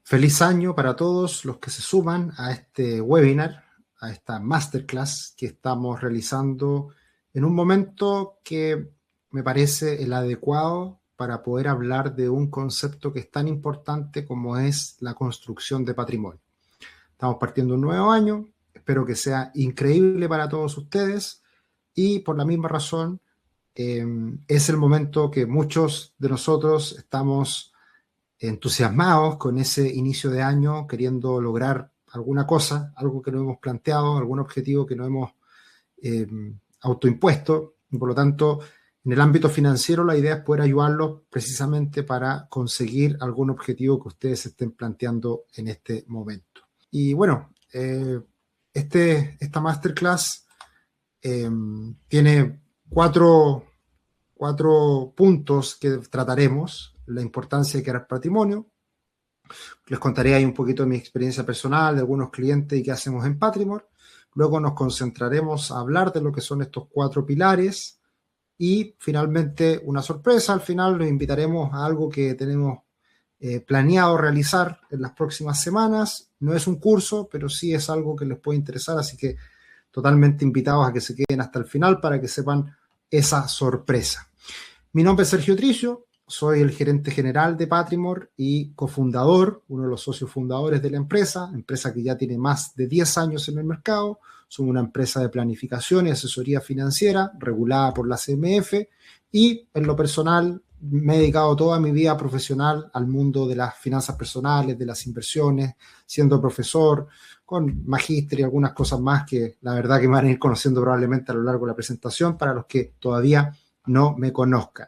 Feliz año para todos los que se suman a este webinar, a esta masterclass que estamos realizando en un momento que me parece el adecuado para poder hablar de un concepto que es tan importante como es la construcción de patrimonio. Estamos partiendo un nuevo año, espero que sea increíble para todos ustedes y por la misma razón es el momento que muchos de nosotros estamos entusiasmados con ese inicio de año, queriendo lograr alguna cosa, algo que nos hemos planteado, algún objetivo que nos hemos eh, autoimpuesto. Y por lo tanto, en el ámbito financiero, la idea es poder ayudarlos precisamente para conseguir algún objetivo que ustedes estén planteando en este momento. Y bueno, esta masterclass tiene cuatro puntos que trataremos. La importancia de crear patrimonio. Les contaré ahí un poquito de mi experiencia personal, de algunos clientes y qué hacemos en Patrimor. Luego nos concentraremos a hablar de lo que son estos 4 pilares y finalmente una sorpresa. Al final los invitaremos a algo que tenemos planeado realizar en las próximas semanas. No es un curso, pero sí es algo que les puede interesar, así que totalmente invitados a que se queden hasta el final para que sepan esa sorpresa. Mi nombre es Sergio Tricio. Soy el gerente general de Patrimor y cofundador, uno de los socios fundadores de la empresa que ya tiene más de 10 años en el mercado. Somos una empresa de planificación y asesoría financiera regulada por la CMF y en lo personal me he dedicado toda mi vida profesional al mundo de las finanzas personales, de las inversiones, siendo profesor, con magíster y algunas cosas más que la verdad que me van a ir conociendo probablemente a lo largo de la presentación para los que todavía no me conozcan.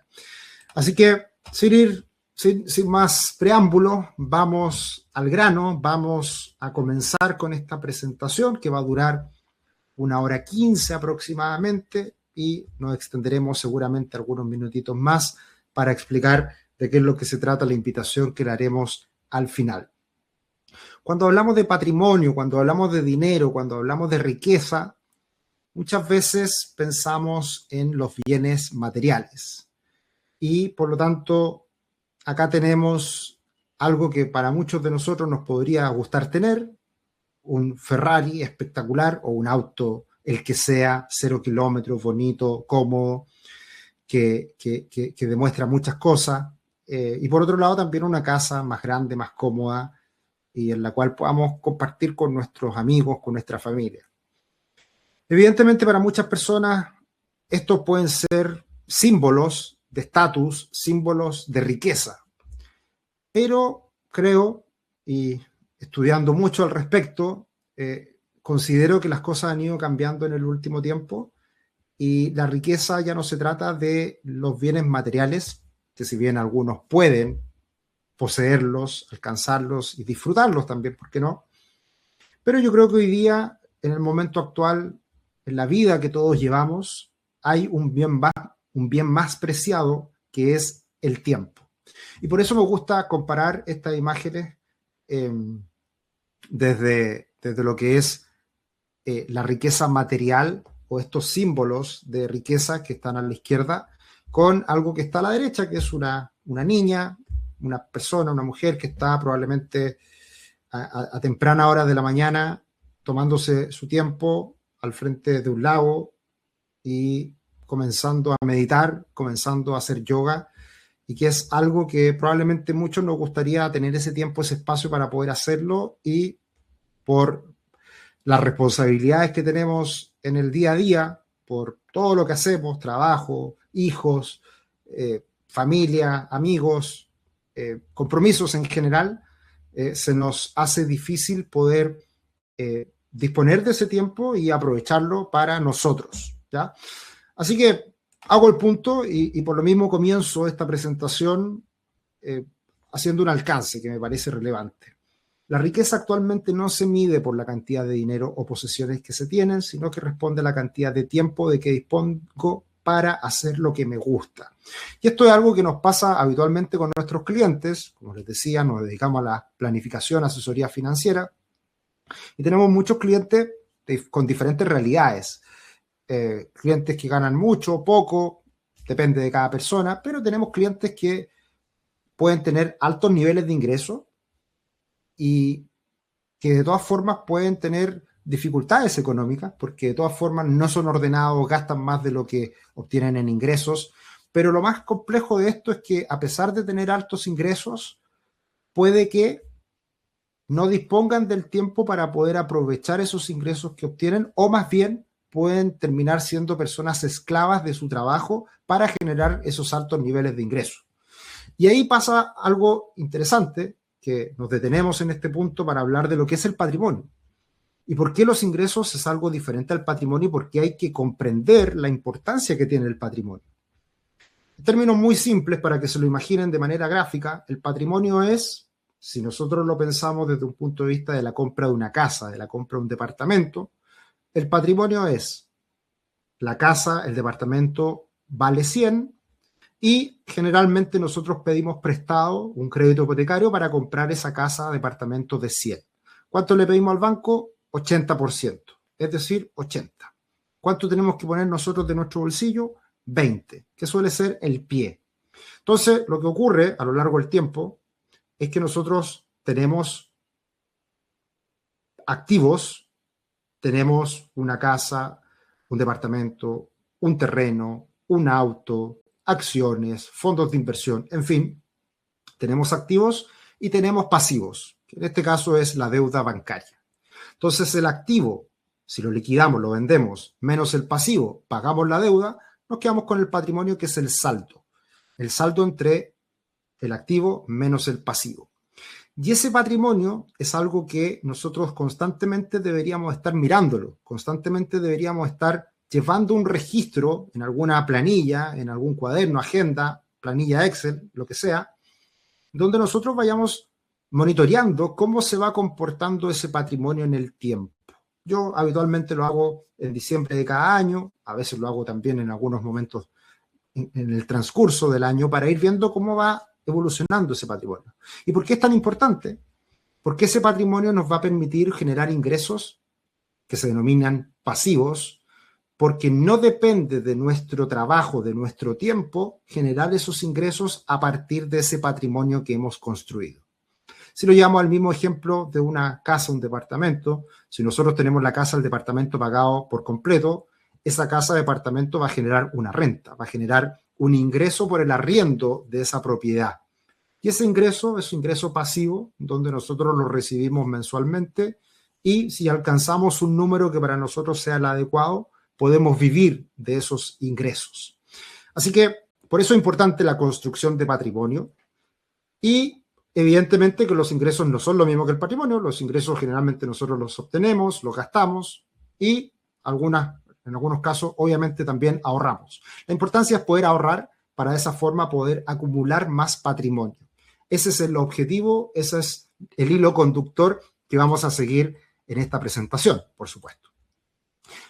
Así que, sin más preámbulos, vamos al grano, vamos a comenzar con esta presentación que va a durar 1:15 aproximadamente y nos extenderemos seguramente algunos minutitos más para explicar de qué es lo que se trata la invitación que le haremos al final. Cuando hablamos de patrimonio, cuando hablamos de dinero, cuando hablamos de riqueza, muchas veces pensamos en los bienes materiales. Y por lo tanto, acá tenemos algo que para muchos de nosotros nos podría gustar tener, un Ferrari espectacular o un auto, el que sea, 0 kilómetros, bonito, cómodo, que demuestra muchas cosas. Y por otro lado, también una casa más grande, más cómoda y en la cual podamos compartir con nuestros amigos, con nuestra familia. Evidentemente, para muchas personas, estos pueden ser símbolos de estatus, símbolos de riqueza. Pero creo, y estudiando mucho al respecto, considero que las cosas han ido cambiando en el último tiempo y la riqueza ya no se trata de los bienes materiales, que si bien algunos pueden poseerlos, alcanzarlos y disfrutarlos también, ¿por qué no? Pero yo creo que hoy día, en el momento actual, en la vida que todos llevamos, hay un bien más preciado que es el tiempo. Y por eso me gusta comparar estas imágenes desde lo que es la riqueza material o estos símbolos de riqueza que están a la izquierda con algo que está a la derecha, que es una niña, una persona, una mujer que está probablemente a temprana hora de la mañana tomándose su tiempo al frente de un lago y comenzando a meditar, comenzando a hacer yoga, y que es algo que probablemente muchos nos gustaría tener ese tiempo, ese espacio para poder hacerlo, y por las responsabilidades que tenemos en el día a día, por todo lo que hacemos, trabajo, hijos, familia, amigos, compromisos en general, se nos hace difícil poder disponer de ese tiempo y aprovecharlo para nosotros, ¿ya? Así que hago el punto y por lo mismo comienzo esta presentación haciendo un alcance que me parece relevante. La riqueza actualmente no se mide por la cantidad de dinero o posesiones que se tienen, sino que responde a la cantidad de tiempo de que dispongo para hacer lo que me gusta. Y esto es algo que nos pasa habitualmente con nuestros clientes. Como les decía, nos dedicamos a la planificación, asesoría financiera, y tenemos muchos clientes con diferentes realidades. Clientes que ganan mucho o poco, depende de cada persona, pero tenemos clientes que pueden tener altos niveles de ingreso y que de todas formas pueden tener dificultades económicas, porque de todas formas no son ordenados, gastan más de lo que obtienen en ingresos, pero lo más complejo de esto es que a pesar de tener altos ingresos, puede que no dispongan del tiempo para poder aprovechar esos ingresos que obtienen, o más bien pueden terminar siendo personas esclavas de su trabajo para generar esos altos niveles de ingresos. Y ahí pasa algo interesante, que nos detenemos en este punto para hablar de lo que es el patrimonio. ¿Y por qué los ingresos es algo diferente al patrimonio? Y por qué hay que comprender la importancia que tiene el patrimonio. En términos muy simples, para que se lo imaginen de manera gráfica, el patrimonio es, si nosotros lo pensamos desde un punto de vista de la compra de una casa, de la compra de un departamento, el patrimonio es la casa, el departamento vale 100 y generalmente nosotros pedimos prestado un crédito hipotecario para comprar esa casa, departamento de 100. ¿Cuánto le pedimos al banco? 80%, es decir, 80. ¿Cuánto tenemos que poner nosotros de nuestro bolsillo? 20, que suele ser el pie. Entonces, lo que ocurre a lo largo del tiempo es que nosotros tenemos activos, tenemos una casa, un departamento, un terreno, un auto, acciones, fondos de inversión, en fin, tenemos activos y tenemos pasivos, que en este caso es la deuda bancaria. Entonces, el activo, si lo liquidamos, lo vendemos, menos el pasivo, pagamos la deuda, nos quedamos con el patrimonio, que es el saldo entre el activo menos el pasivo. Y ese patrimonio es algo que nosotros constantemente deberíamos estar mirándolo, constantemente deberíamos estar llevando un registro en alguna planilla, en algún cuaderno, agenda, planilla Excel, lo que sea, donde nosotros vayamos monitoreando cómo se va comportando ese patrimonio en el tiempo. Yo habitualmente lo hago en diciembre de cada año, a veces lo hago también en algunos momentos en el transcurso del año para ir viendo cómo va evolucionando ese patrimonio. ¿Y por qué es tan importante? Porque ese patrimonio nos va a permitir generar ingresos que se denominan pasivos, porque no depende de nuestro trabajo, de nuestro tiempo, generar esos ingresos a partir de ese patrimonio que hemos construido. Si lo llevamos al mismo ejemplo de una casa, un departamento, si nosotros tenemos la casa, el departamento pagado por completo, esa casa, departamento va a generar una renta, va a generar un ingreso por el arriendo de esa propiedad. Y ese ingreso es un ingreso pasivo, donde nosotros lo recibimos mensualmente y si alcanzamos un número que para nosotros sea el adecuado, podemos vivir de esos ingresos. Así que por eso es importante la construcción de patrimonio y evidentemente que los ingresos no son lo mismo que el patrimonio. Los ingresos generalmente nosotros los obtenemos, los gastamos y en algunos casos obviamente también ahorramos. La importancia es poder ahorrar para de esa forma poder acumular más patrimonio. Ese es el objetivo, ese es el hilo conductor que vamos a seguir en esta presentación, por supuesto.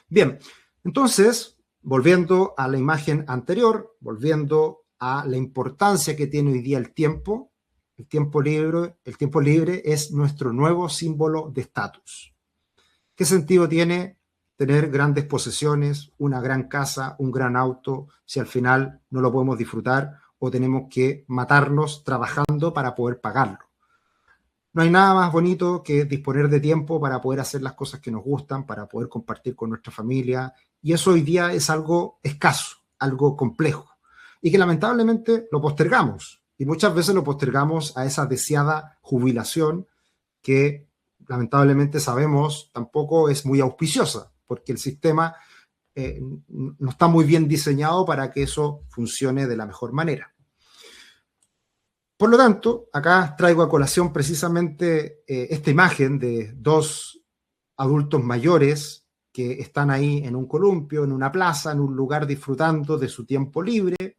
Bien, entonces, volviendo a la imagen anterior, volviendo a la importancia que tiene hoy día el tiempo libre es nuestro nuevo símbolo de estatus. ¿Qué sentido tiene tener grandes posesiones, una gran casa, un gran auto, si al final no lo podemos disfrutar o tenemos que matarnos trabajando para poder pagarlo? No hay nada más bonito que disponer de tiempo para poder hacer las cosas que nos gustan, para poder compartir con nuestra familia, y eso hoy día es algo escaso, algo complejo, y que lamentablemente lo postergamos, y muchas veces lo postergamos a esa deseada jubilación que lamentablemente sabemos tampoco es muy auspiciosa, porque el sistema no está muy bien diseñado para que eso funcione de la mejor manera. Por lo tanto, acá traigo a colación precisamente esta imagen de dos adultos mayores que están ahí en un columpio, en una plaza, en un lugar disfrutando de su tiempo libre,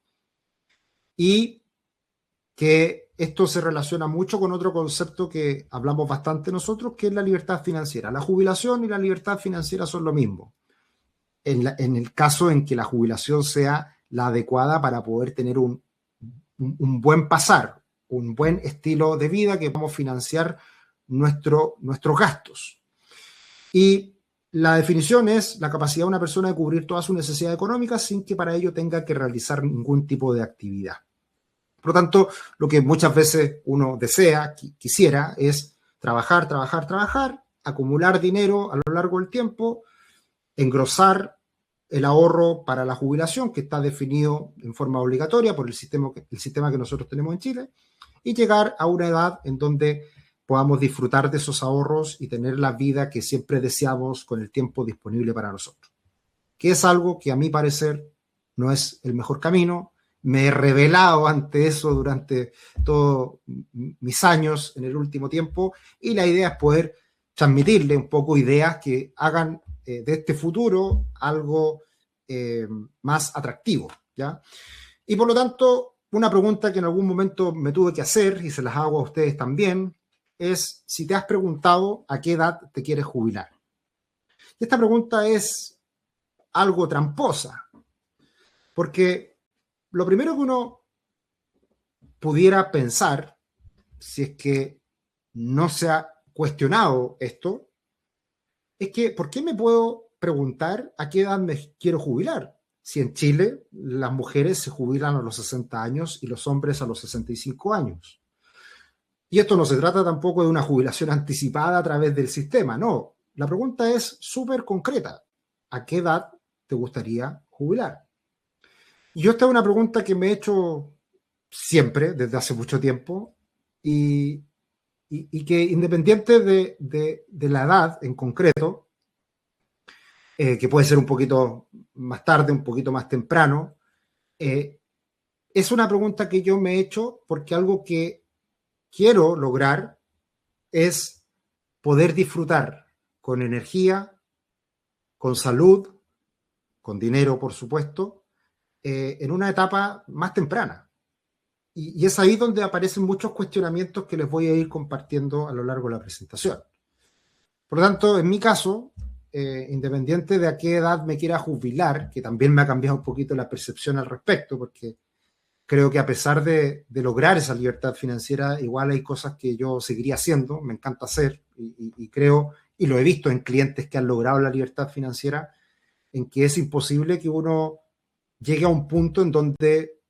y que esto se relaciona mucho con otro concepto que hablamos bastante nosotros, que es la libertad financiera. La jubilación y la libertad financiera son lo mismo. En el caso en que la jubilación sea la adecuada para poder tener un buen pasar, un buen estilo de vida que podamos financiar nuestros gastos. Y la definición es la capacidad de una persona de cubrir todas sus necesidades económicas sin que para ello tenga que realizar ningún tipo de actividad. Por lo tanto, lo que muchas veces uno desea, quisiera, es trabajar, trabajar, trabajar, acumular dinero a lo largo del tiempo, engrosar el ahorro para la jubilación, que está definido en forma obligatoria por el sistema que nosotros tenemos en Chile, y llegar a una edad en donde podamos disfrutar de esos ahorros y tener la vida que siempre deseamos con el tiempo disponible para nosotros. Que es algo que a mi parecer no es el mejor camino. Me he rebelado ante eso durante todos mis años en el último tiempo, y la idea es poder transmitirle un poco ideas que hagan de este futuro algo más atractivo, ¿ya? Y por lo tanto, una pregunta que en algún momento me tuve que hacer, y se las hago a ustedes también, es si te has preguntado a qué edad te quieres jubilar. Y esta pregunta es algo tramposa, porque lo primero que uno pudiera pensar, si es que no se ha cuestionado esto, es que ¿por qué me puedo preguntar a qué edad me quiero jubilar? Si en Chile las mujeres se jubilan a los 60 años y los hombres a los 65 años. Y esto no se trata tampoco de una jubilación anticipada a través del sistema, no. La pregunta es súper concreta. ¿A qué edad te gustaría jubilar? Y esta es una pregunta que me he hecho siempre, desde hace mucho tiempo, y que independiente de la edad en concreto, que puede ser un poquito más tarde, un poquito más temprano, es una pregunta que yo me he hecho porque algo que quiero lograr es poder disfrutar con energía, con salud, con dinero, por supuesto, en una etapa más temprana. Y es ahí donde aparecen muchos cuestionamientos que les voy a ir compartiendo a lo largo de la presentación. Por lo tanto, en mi caso, independiente de a qué edad me quiera jubilar, que también me ha cambiado un poquito la percepción al respecto, porque creo que a pesar de lograr esa libertad financiera, igual hay cosas que yo seguiría haciendo, me encanta hacer, y creo, y lo he visto en clientes que han logrado la libertad financiera, en que es imposible que uno llegue a un punto en donde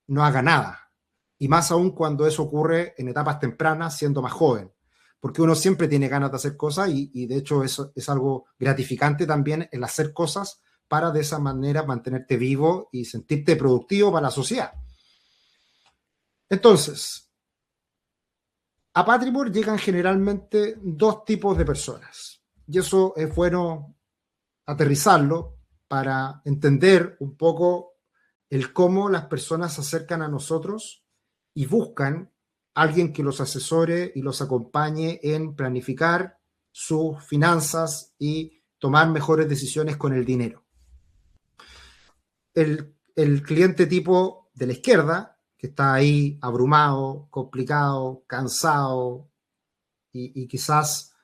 no haga nada. Y más aún cuando eso ocurre en etapas tempranas, siendo más joven. Porque uno siempre tiene ganas de hacer cosas y de hecho eso es algo gratificante también, el hacer cosas para de esa manera mantenerte vivo y sentirte productivo para la sociedad. Entonces, a Patrimore llegan generalmente dos tipos de personas. Y eso es bueno aterrizarlo para entender un poco el cómo las personas se acercan a nosotros y buscan a alguien que los asesore y los acompañe en planificar sus finanzas y tomar mejores decisiones con el dinero. El cliente tipo de la izquierda, que está ahí abrumado, complicado, cansado y quizás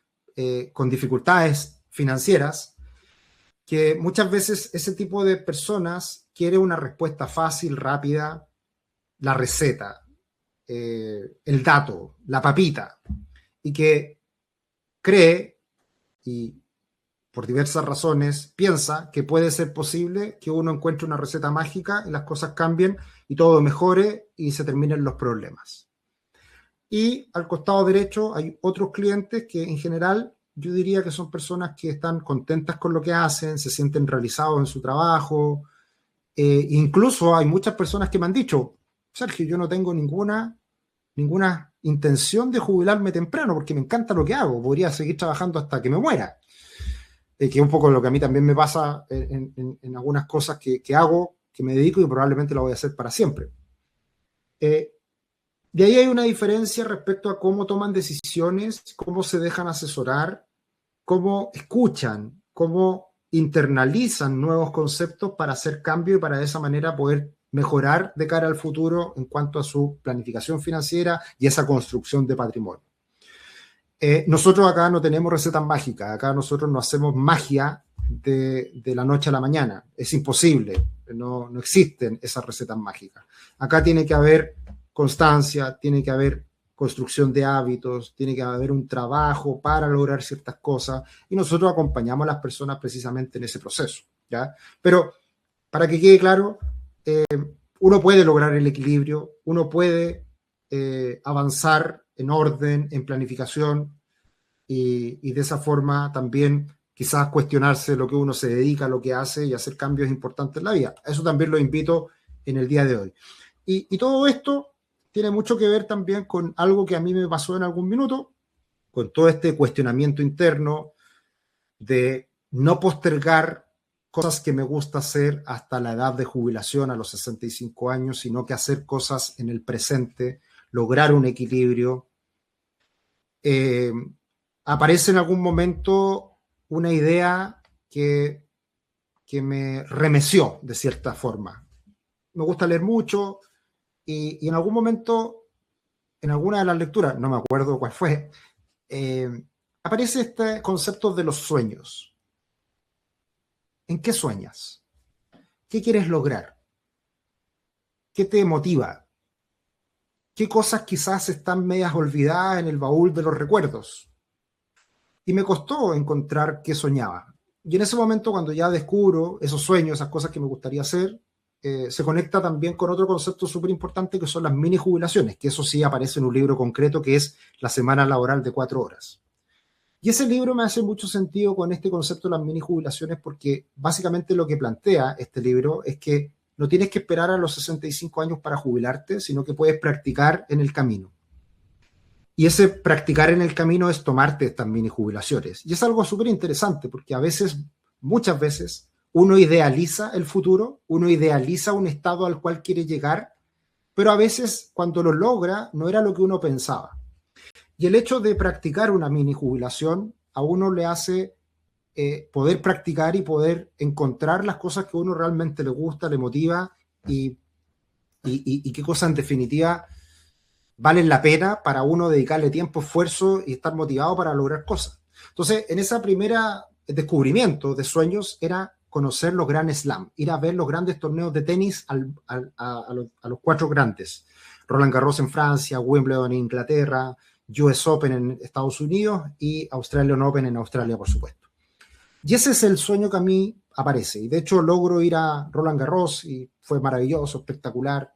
con dificultades financieras, que muchas veces ese tipo de personas quiere una respuesta fácil, rápida, la receta, el dato, la papita, y que cree, y por diversas razones piensa que puede ser posible que uno encuentre una receta mágica y las cosas cambien y todo mejore y se terminen los problemas. Y al costado derecho hay otros clientes que en general yo diría que son personas que están contentas con lo que hacen, se sienten realizados en su trabajo. Incluso hay muchas personas que me han dicho, Sergio, yo no tengo ninguna intención de jubilarme temprano porque me encanta lo que hago, podría seguir trabajando hasta que me muera. Que es un poco lo que a mí también me pasa en algunas cosas que hago, que me dedico y probablemente lo voy a hacer para siempre. De ahí hay una diferencia respecto a cómo toman decisiones, cómo se dejan asesorar, cómo escuchan, cómo internalizan nuevos conceptos para hacer cambio y para de esa manera poder mejorar de cara al futuro en cuanto a su planificación financiera y esa construcción de patrimonio. Nosotros acá no tenemos recetas mágicas, acá nosotros no hacemos magia de la noche a la mañana, es imposible, no existen esas recetas mágicas. Acá tiene que haber constancia, tiene que haber construcción de hábitos, tiene que haber un trabajo para lograr ciertas cosas y nosotros acompañamos a las personas precisamente en ese proceso, ¿ya? Pero para que quede claro, uno puede lograr el equilibrio, uno puede avanzar en orden, en planificación, y de esa forma también quizás cuestionarse lo que uno se dedica, lo que hace y hacer cambios importantes en la vida. Eso también lo invito en el día de hoy. Y todo esto tiene mucho que ver también con algo que a mí me pasó en algún minuto, con todo este cuestionamiento interno de no postergar cosas que me gusta hacer hasta la edad de jubilación a los 65 años, sino que hacer cosas en el presente, lograr un equilibrio. Aparece en algún momento una idea que me remeció de cierta forma. Me gusta leer mucho y en algún momento, en alguna de las lecturas, no me acuerdo cuál fue, aparece este concepto de los sueños. ¿En qué sueñas? ¿Qué quieres lograr? ¿Qué te motiva? ¿Qué cosas quizás están medias olvidadas en el baúl de los recuerdos? Y me costó encontrar qué soñaba. Y en ese momento, cuando ya descubro esos sueños, esas cosas que me gustaría hacer, se conecta también con otro concepto súper importante que son las mini jubilaciones, que eso sí aparece en un libro concreto que es la semana laboral de 4 horas. Y ese libro me hace mucho sentido con este concepto de las mini jubilaciones porque básicamente lo que plantea este libro es que no tienes que esperar a los 65 años para jubilarte, sino que puedes practicar en el camino. Y ese practicar en el camino es tomarte estas mini jubilaciones. Y es algo súper interesante porque a veces, muchas veces, uno idealiza el futuro, uno idealiza un estado al cual quiere llegar, pero a veces cuando lo logra no era lo que uno pensaba. Y el hecho de practicar una mini jubilación a uno le hace poder practicar y poder encontrar las cosas que a uno realmente le gusta, le motiva y qué cosas en definitiva valen la pena para uno dedicarle tiempo, esfuerzo y estar motivado para lograr cosas. Entonces, en esa primera descubrimiento de sueños era conocer los Grand Slam, ir a ver los grandes torneos de tenis a los 4 grandes. Roland Garros en Francia, Wimbledon en Inglaterra, US Open en Estados Unidos y Australian Open en Australia, por supuesto. Y ese es el sueño que a mí aparece. Y de hecho logro ir a Roland Garros y fue maravilloso, espectacular.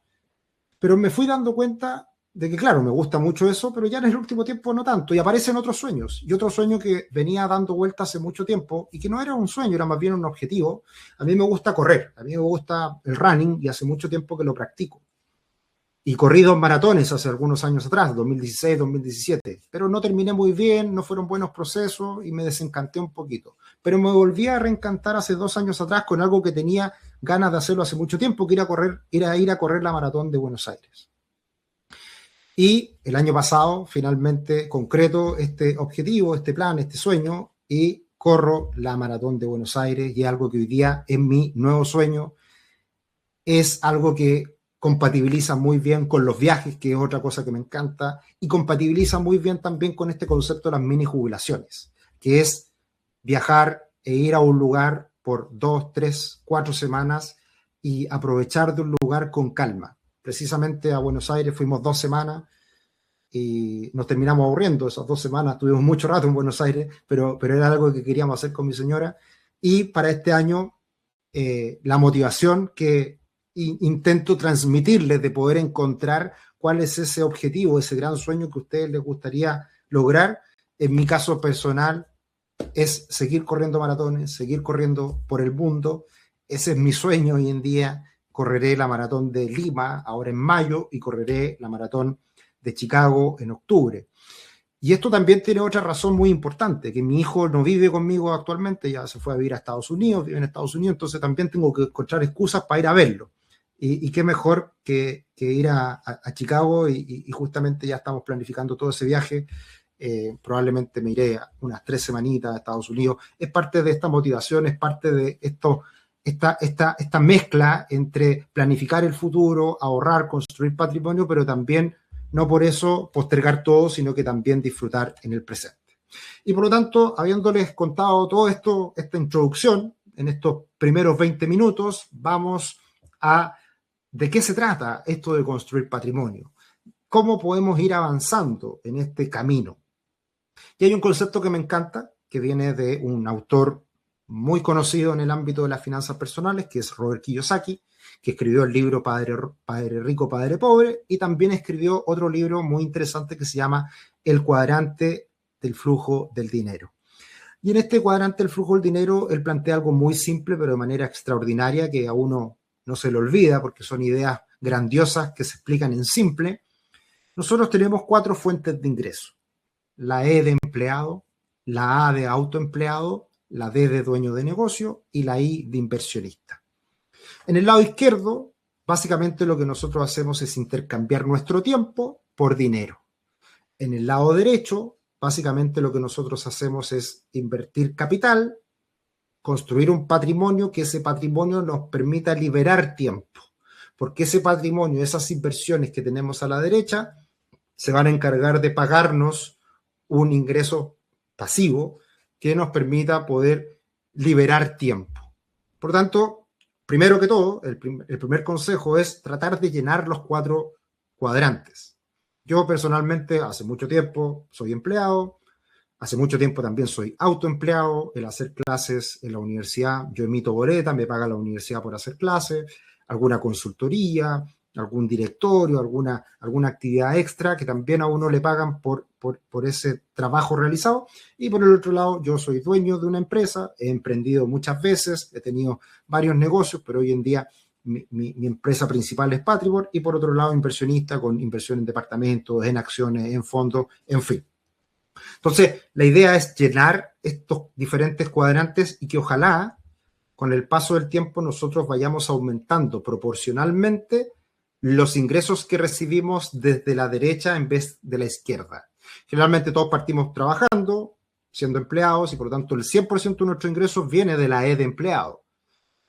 Pero me fui dando cuenta de que, claro, me gusta mucho eso, pero ya en el último tiempo no tanto. Y aparecen otros sueños. Y otro sueño que venía dando vueltas hace mucho tiempo y que no era un sueño, era más bien un objetivo. A mí me gusta correr, a mí me gusta el running y hace mucho tiempo que lo practico. Y corrí 2 maratones hace algunos años atrás, 2016, 2017, pero no terminé muy bien, no fueron buenos procesos y me desencanté un poquito. Pero me volví a reencantar hace 2 años atrás con algo que tenía ganas de hacerlo hace mucho tiempo, que era ir a correr la maratón de Buenos Aires. Y el año pasado finalmente concreto este objetivo, este plan, este sueño y corro la maratón de Buenos Aires y es algo que hoy día es mi nuevo sueño, es algo que compatibiliza muy bien con los viajes, que es otra cosa que me encanta, y compatibiliza muy bien también con este concepto de las mini jubilaciones, que es viajar e ir a un lugar por 2, 3, 4 semanas y aprovechar de un lugar con calma. Precisamente a Buenos Aires fuimos 2 semanas y nos terminamos aburriendo esas 2 semanas, tuvimos mucho rato en Buenos Aires, pero era algo que queríamos hacer con mi señora, y para este año la motivación que intento transmitirles de poder encontrar cuál es ese objetivo, ese gran sueño que a ustedes les gustaría lograr. En mi caso personal es seguir corriendo maratones, seguir corriendo por el mundo. Ese es mi sueño hoy en día. Correré la maratón de Lima ahora en mayo y correré la maratón de Chicago en octubre. Y esto también tiene otra razón muy importante, que mi hijo no vive conmigo actualmente, ya se fue a vivir a Estados Unidos, vive en Estados Unidos, entonces también tengo que encontrar excusas para ir a verlo. Y qué mejor que ir a Chicago y justamente ya estamos planificando todo ese viaje. Probablemente me iré unas 3 semanitas a Estados Unidos. Es parte de esta motivación, es parte de esta mezcla entre planificar el futuro, ahorrar, construir patrimonio, pero también no por eso postergar todo, sino que también disfrutar en el presente. Y por lo tanto, habiéndoles contado todo esto, esta introducción, en estos primeros 20 minutos, vamos a de qué se trata esto de construir patrimonio. ¿Cómo podemos ir avanzando en este camino? Y hay un concepto que me encanta, que viene de un autor muy conocido en el ámbito de las finanzas personales, que es Robert Kiyosaki, que escribió el libro Padre Rico, Padre Pobre, y también escribió otro libro muy interesante que se llama El cuadrante del flujo del dinero. Y en este cuadrante del flujo del dinero, él plantea algo muy simple, pero de manera extraordinaria, que a uno no se le olvida, porque son ideas grandiosas que se explican en simple. Nosotros tenemos 4 fuentes de ingreso. La E de empleado, la A de autoempleado, la D de dueño de negocio y la I de inversionista. En el lado izquierdo, básicamente lo que nosotros hacemos es intercambiar nuestro tiempo por dinero. En el lado derecho, básicamente lo que nosotros hacemos es invertir capital, construir un patrimonio, que ese patrimonio nos permita liberar tiempo, porque ese patrimonio, esas inversiones que tenemos a la derecha, se van a encargar de pagarnos un ingreso pasivo que nos permita poder liberar tiempo. Por lo tanto, primero que todo, el primer consejo es tratar de llenar los 4 cuadrantes. Yo personalmente hace mucho tiempo soy empleado, hace mucho tiempo también soy autoempleado. El hacer clases en la universidad, yo emito boleta, me paga la universidad por hacer clases, alguna consultoría, algún directorio, alguna actividad extra que también a uno le pagan por ese trabajo realizado. Y por el otro lado, yo soy dueño de una empresa, he emprendido muchas veces, he tenido varios negocios, pero hoy en día mi empresa principal es Patrimor, y por otro lado, inversionista con inversión en departamentos, en acciones, en fondos, en fin. Entonces, la idea es llenar estos diferentes cuadrantes y que ojalá con el paso del tiempo nosotros vayamos aumentando proporcionalmente los ingresos que recibimos desde la derecha en vez de la izquierda. Generalmente todos partimos trabajando, siendo empleados, y por lo tanto el 100% de nuestros ingresos viene de la E de empleado.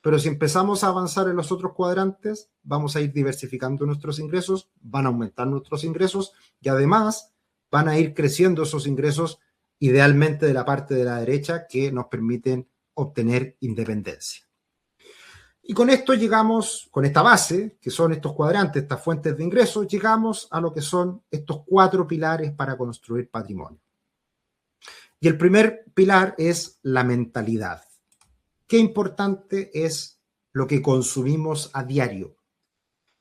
Pero si empezamos a avanzar en los otros cuadrantes, vamos a ir diversificando nuestros ingresos, van a aumentar nuestros ingresos y además van a ir creciendo esos ingresos, idealmente de la parte de la derecha, que nos permiten obtener independencia. Y con esto llegamos, con esta base, que son estos cuadrantes, estas fuentes de ingresos, llegamos a lo que son estos 4 pilares para construir patrimonio. Y el primer pilar es la mentalidad. Qué importante es lo que consumimos a diario,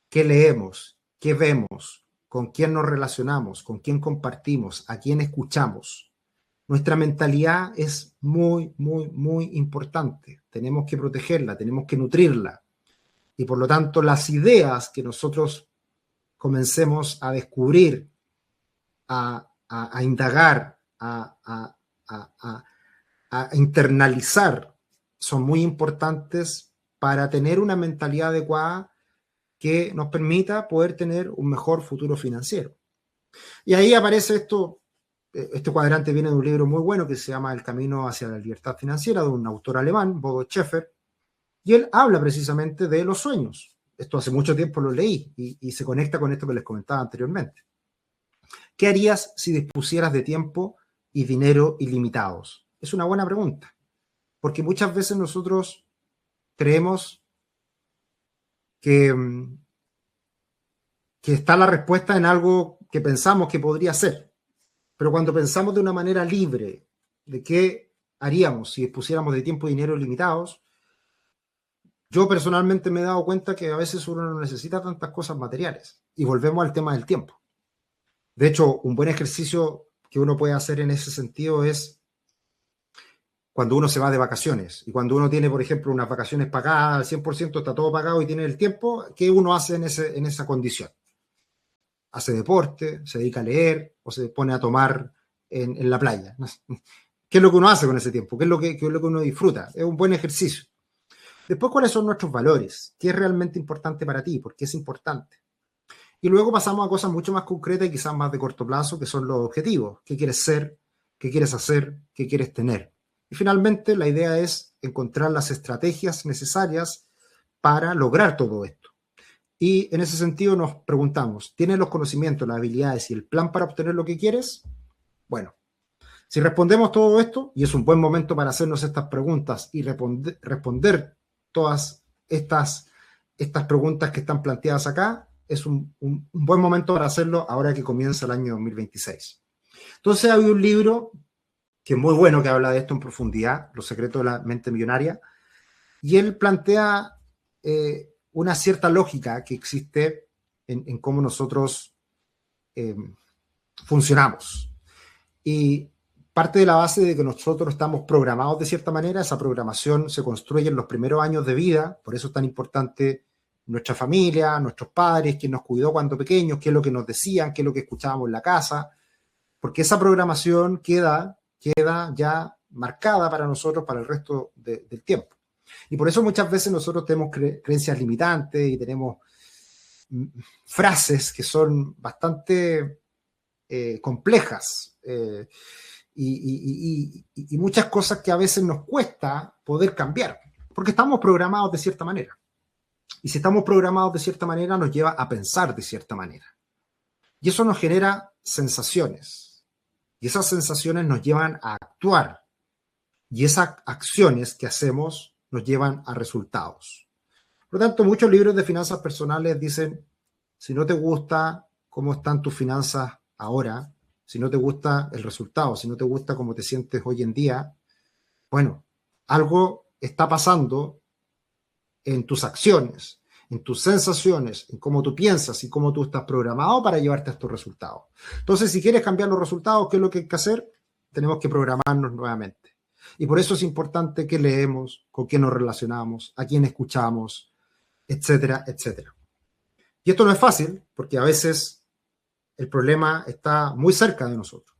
qué leemos, qué vemos, con quién nos relacionamos, con quién compartimos, a quién escuchamos. Nuestra mentalidad es muy, muy, muy importante. Tenemos que protegerla, tenemos que nutrirla. Y por lo tanto, las ideas que nosotros comencemos a descubrir, a indagar, a internalizar, son muy importantes para tener una mentalidad adecuada que nos permita poder tener un mejor futuro financiero. Y ahí aparece esto. Este cuadrante viene de un libro muy bueno que se llama El camino hacia la libertad financiera, de un autor alemán, Bodo Schäfer, y él habla precisamente de los sueños. Esto hace mucho tiempo lo leí y se conecta con esto que les comentaba anteriormente. ¿Qué harías si dispusieras de tiempo y dinero ilimitados? Es una buena pregunta, porque muchas veces nosotros creemos que está la respuesta en algo que pensamos que podría ser. Pero cuando pensamos de una manera libre de qué haríamos si dispusiéramos de tiempo y dinero limitados, yo personalmente me he dado cuenta que a veces uno no necesita tantas cosas materiales. Y volvemos al tema del tiempo. De hecho, un buen ejercicio que uno puede hacer en ese sentido es cuando uno se va de vacaciones. Y cuando uno tiene, por ejemplo, unas vacaciones pagadas al 100%, está todo pagado y tiene el tiempo, ¿qué uno hace en esa condición? Hace deporte, se dedica a leer o se pone a tomar en la playa. ¿Qué es lo que uno hace con ese tiempo? ¿Qué es lo que uno disfruta? Es un buen ejercicio. Después, ¿cuáles son nuestros valores? ¿Qué es realmente importante para ti? ¿Por qué es importante? Y luego pasamos a cosas mucho más concretas y quizás más de corto plazo, que son los objetivos. ¿Qué quieres ser? ¿Qué quieres hacer? ¿Qué quieres tener? Y finalmente, la idea es encontrar las estrategias necesarias para lograr todo esto. Y en ese sentido nos preguntamos, ¿tienes los conocimientos, las habilidades y el plan para obtener lo que quieres? Bueno, si respondemos todo esto, y es un buen momento para hacernos estas preguntas y responder todas estas preguntas que están planteadas acá, es un buen momento para hacerlo ahora que comienza el año 2026. Entonces hay un libro que es muy bueno, que habla de esto en profundidad, Los secretos de la mente millonaria, y él plantea una cierta lógica que existe en cómo nosotros funcionamos. Y parte de la base de que nosotros estamos programados de cierta manera. Esa programación se construye en los primeros años de vida, por eso es tan importante nuestra familia, nuestros padres, quién nos cuidó cuando pequeños, qué es lo que nos decían, qué es lo que escuchábamos en la casa, porque esa programación queda ya marcada para nosotros para el resto del tiempo. Y por eso muchas veces nosotros tenemos creencias limitantes y tenemos frases que son bastante complejas y muchas cosas que a veces nos cuesta poder cambiar, porque estamos programados de cierta manera. Y si estamos programados de cierta manera, nos lleva a pensar de cierta manera. Y eso nos genera sensaciones. Y esas sensaciones nos llevan a actuar. Y esas acciones que hacemos nos llevan a resultados. Por lo tanto, muchos libros de finanzas personales dicen, si no te gusta cómo están tus finanzas ahora, si no te gusta el resultado, si no te gusta cómo te sientes hoy en día, bueno, algo está pasando en tus acciones, en tus sensaciones, en cómo tú piensas y cómo tú estás programado para llevarte a estos resultados. Entonces, si quieres cambiar los resultados, ¿qué es lo que hay que hacer? Tenemos que programarnos nuevamente. Y por eso es importante que leemos, con quién nos relacionamos, a quién escuchamos, etcétera, etcétera. Y esto no es fácil, porque a veces el problema está muy cerca de nosotros.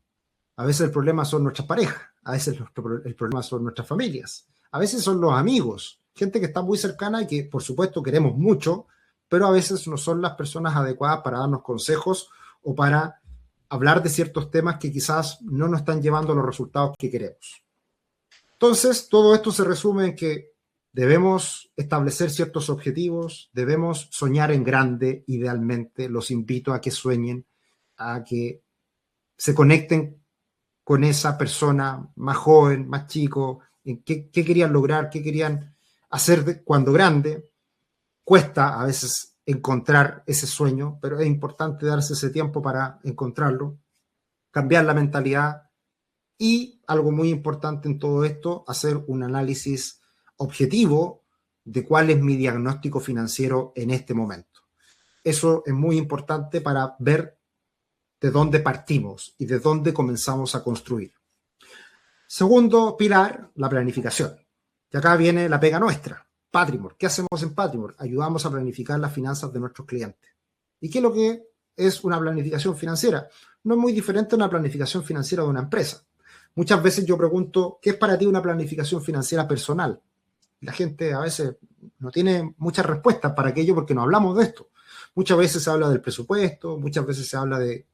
A veces el problema son nuestras parejas, a veces el problema son nuestras familias, a veces son los amigos, gente que está muy cercana y que por supuesto queremos mucho, pero a veces no son las personas adecuadas para darnos consejos o para hablar de ciertos temas que quizás no nos están llevando a los resultados que queremos. Entonces, todo esto se resume en que debemos establecer ciertos objetivos, debemos soñar en grande, idealmente. Los invito a que sueñen, a que se conecten con esa persona más joven, más chico, en qué querían lograr, qué querían hacer cuando grande. Cuesta a veces encontrar ese sueño, pero es importante darse ese tiempo para encontrarlo, cambiar la mentalidad y, algo muy importante en todo esto, hacer un análisis objetivo de cuál es mi diagnóstico financiero en este momento. Eso es muy importante para ver de dónde partimos y de dónde comenzamos a construir. Segundo pilar, la planificación. Y acá viene la pega nuestra, Patrimor. ¿Qué hacemos en Patrimor? Ayudamos a planificar las finanzas de nuestros clientes. ¿Y qué es lo que es una planificación financiera? No es muy diferente a una planificación financiera de una empresa. Muchas veces yo pregunto, ¿qué es para ti una planificación financiera personal? La gente a veces no tiene muchas respuestas para aquello porque no hablamos de esto. Muchas veces se habla del presupuesto, muchas veces se habla de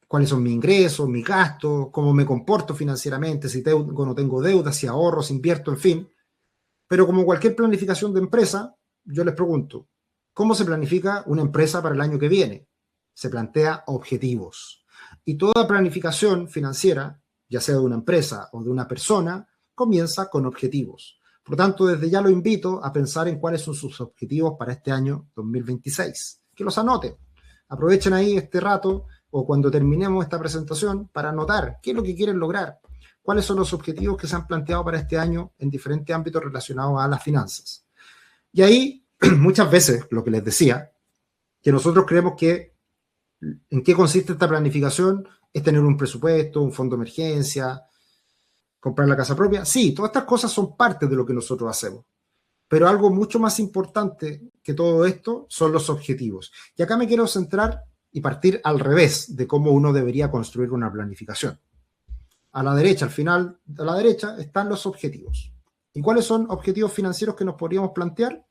cuáles son mis ingresos, mis gastos, cómo me comporto financieramente, si tengo o no tengo deudas, si ahorro, si invierto, en fin. Pero como cualquier planificación de empresa, yo les pregunto, ¿cómo se planifica una empresa para el año que viene? Se plantea objetivos. Y toda planificación financiera, ya sea de una empresa o de una persona, comienza con objetivos. Por lo tanto, desde ya lo invito a pensar en cuáles son sus objetivos para este año 2026. Que los anoten. Aprovechen ahí este rato o cuando terminemos esta presentación para anotar qué es lo que quieren lograr, cuáles son los objetivos que se han planteado para este año en diferentes ámbitos relacionados a las finanzas. Y ahí, muchas veces, lo que les decía, que nosotros creemos que ¿en qué consiste esta planificación? Es tener un presupuesto, un fondo de emergencia, comprar la casa propia. Sí, todas estas cosas son parte de lo que nosotros hacemos. Pero algo mucho más importante que todo esto son los objetivos. Y acá me quiero centrar y partir al revés de cómo uno debería construir una planificación. A la derecha, al final de la derecha, están los objetivos. ¿Y cuáles son objetivos financieros que nos podríamos plantear?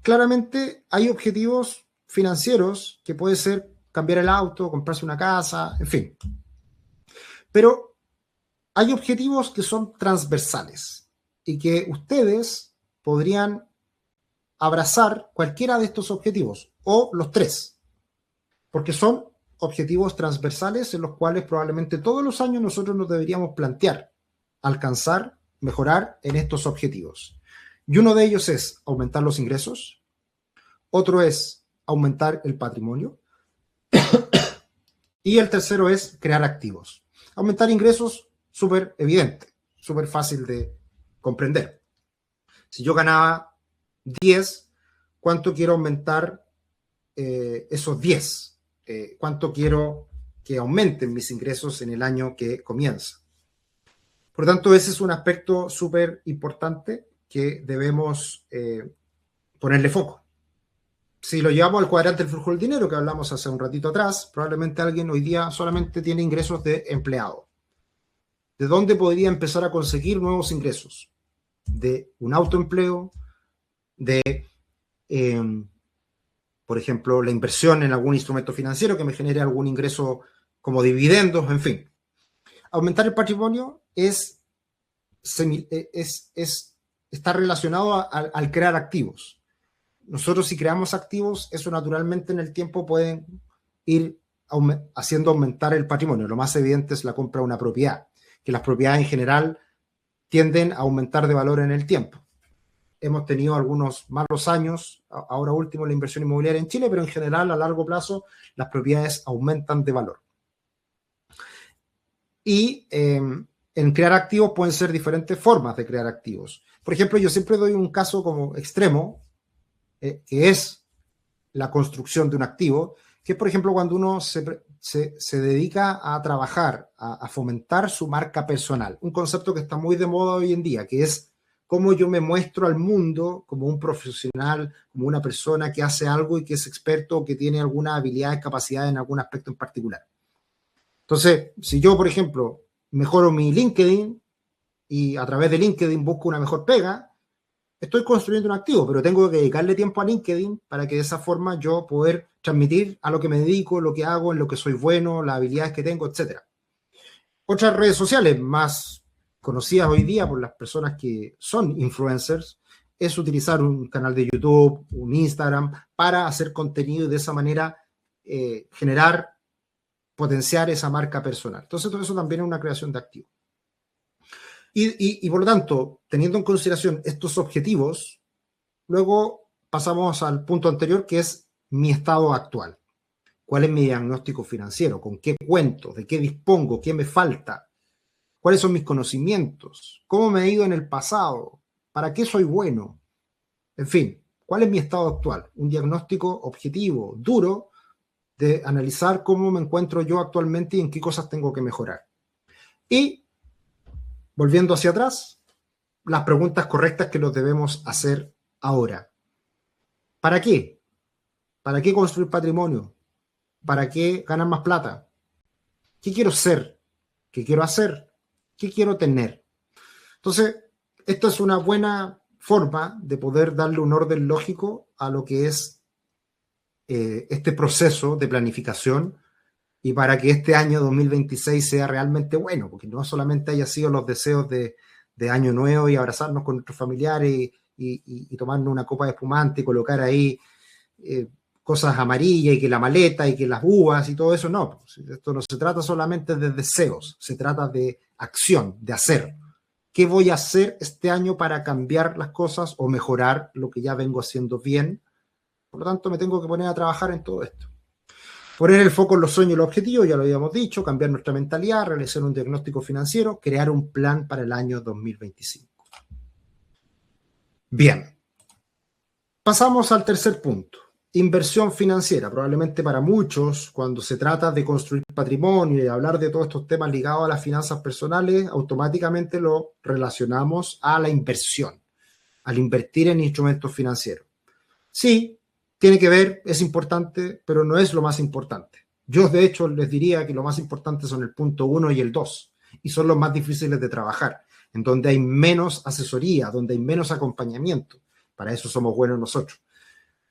Claramente hay objetivos financieros que puede ser cambiar el auto, comprarse una casa, en fin. Pero hay objetivos que son transversales y que ustedes podrían abrazar cualquiera de estos objetivos o los tres, porque son objetivos transversales en los cuales probablemente todos los años nosotros nos deberíamos plantear alcanzar, mejorar en estos objetivos. Y uno de ellos es aumentar los ingresos, otro es aumentar el patrimonio y el tercero es crear activos. Aumentar ingresos, súper evidente, súper fácil de comprender. Si yo ganaba 10, ¿cuánto quiero aumentar esos 10? ¿Cuánto quiero que aumenten mis ingresos en el año que comienza. Por lo tanto, ese es un aspecto súper importante que debemos ponerle foco. Si lo llevamos al cuadrante del flujo del dinero que hablamos hace un ratito atrás, probablemente alguien hoy día solamente tiene ingresos de empleado. ¿De dónde podría empezar a conseguir nuevos ingresos? De un autoempleo, de, por ejemplo, la inversión en algún instrumento financiero que me genere algún ingreso como dividendos, en fin. Aumentar el patrimonio está relacionado al crear activos. Nosotros, si creamos activos, eso naturalmente en el tiempo pueden ir haciendo aumentar el patrimonio. Lo más evidente es la compra de una propiedad, que las propiedades en general tienden a aumentar de valor en el tiempo. Hemos tenido algunos malos años, ahora último la inversión inmobiliaria en Chile, pero en general a largo plazo las propiedades aumentan de valor. Y en crear activos pueden ser diferentes formas de crear activos. Por ejemplo, yo siempre doy un caso como extremo, que es la construcción de un activo, que es, por ejemplo, cuando uno se dedica a trabajar, a fomentar su marca personal. Un concepto que está muy de moda hoy en día, que es cómo yo me muestro al mundo como un profesional, como una persona que hace algo y que es experto o que tiene alguna habilidad, capacidad en algún aspecto en particular. Entonces, si yo, por ejemplo, mejoro mi LinkedIn y a través de LinkedIn busco una mejor pega, estoy construyendo un activo, pero tengo que dedicarle tiempo a LinkedIn para que de esa forma yo poder transmitir a lo que me dedico, lo que hago, en lo que soy bueno, las habilidades que tengo, etc. Otras redes sociales más conocidas hoy día por las personas que son influencers es utilizar un canal de YouTube, un Instagram, para hacer contenido y de esa manera generar, potenciar esa marca personal. Entonces, todo eso también es una creación de activos. Y por lo tanto, teniendo en consideración estos objetivos, luego pasamos al punto anterior, que es mi estado actual. ¿Cuál es mi diagnóstico financiero? ¿Con qué cuento? ¿De qué dispongo? ¿Qué me falta? ¿Cuáles son mis conocimientos? ¿Cómo me he ido en el pasado? ¿Para qué soy bueno? En fin, ¿cuál es mi estado actual? Un diagnóstico objetivo, duro, de analizar cómo me encuentro yo actualmente y en qué cosas tengo que mejorar. Y volviendo hacia atrás, las preguntas correctas que nos debemos hacer ahora. ¿Para qué? ¿Para qué construir patrimonio? ¿Para qué ganar más plata? ¿Qué quiero ser? ¿Qué quiero hacer? ¿Qué quiero tener? Entonces, esta es una buena forma de poder darle un orden lógico a lo que es este proceso de planificación y para que este año 2026 sea realmente bueno, porque no solamente haya sido los deseos de año nuevo y abrazarnos con nuestros familiares y tomarnos una copa de espumante y colocar ahí cosas amarillas y que la maleta y que las uvas y todo eso, no. Esto no se trata solamente de deseos, se trata de acción, de hacer. ¿Qué voy a hacer este año para cambiar las cosas o mejorar lo que ya vengo haciendo bien? Por lo tanto, me tengo que poner a trabajar en todo esto. Poner el foco en los sueños y los objetivos, ya lo habíamos dicho, cambiar nuestra mentalidad, realizar un diagnóstico financiero, crear un plan para el año 2025. Bien, pasamos al tercer punto, inversión financiera. Probablemente para muchos, cuando se trata de construir patrimonio y hablar de todos estos temas ligados a las finanzas personales, automáticamente lo relacionamos a la inversión, al invertir en instrumentos financieros. Sí, tiene que ver, es importante, pero no es lo más importante. Yo, de hecho, les diría que lo más importante son el punto 1 y el 2, y son los más difíciles de trabajar, en donde hay menos asesoría, donde hay menos acompañamiento. Para eso somos buenos nosotros.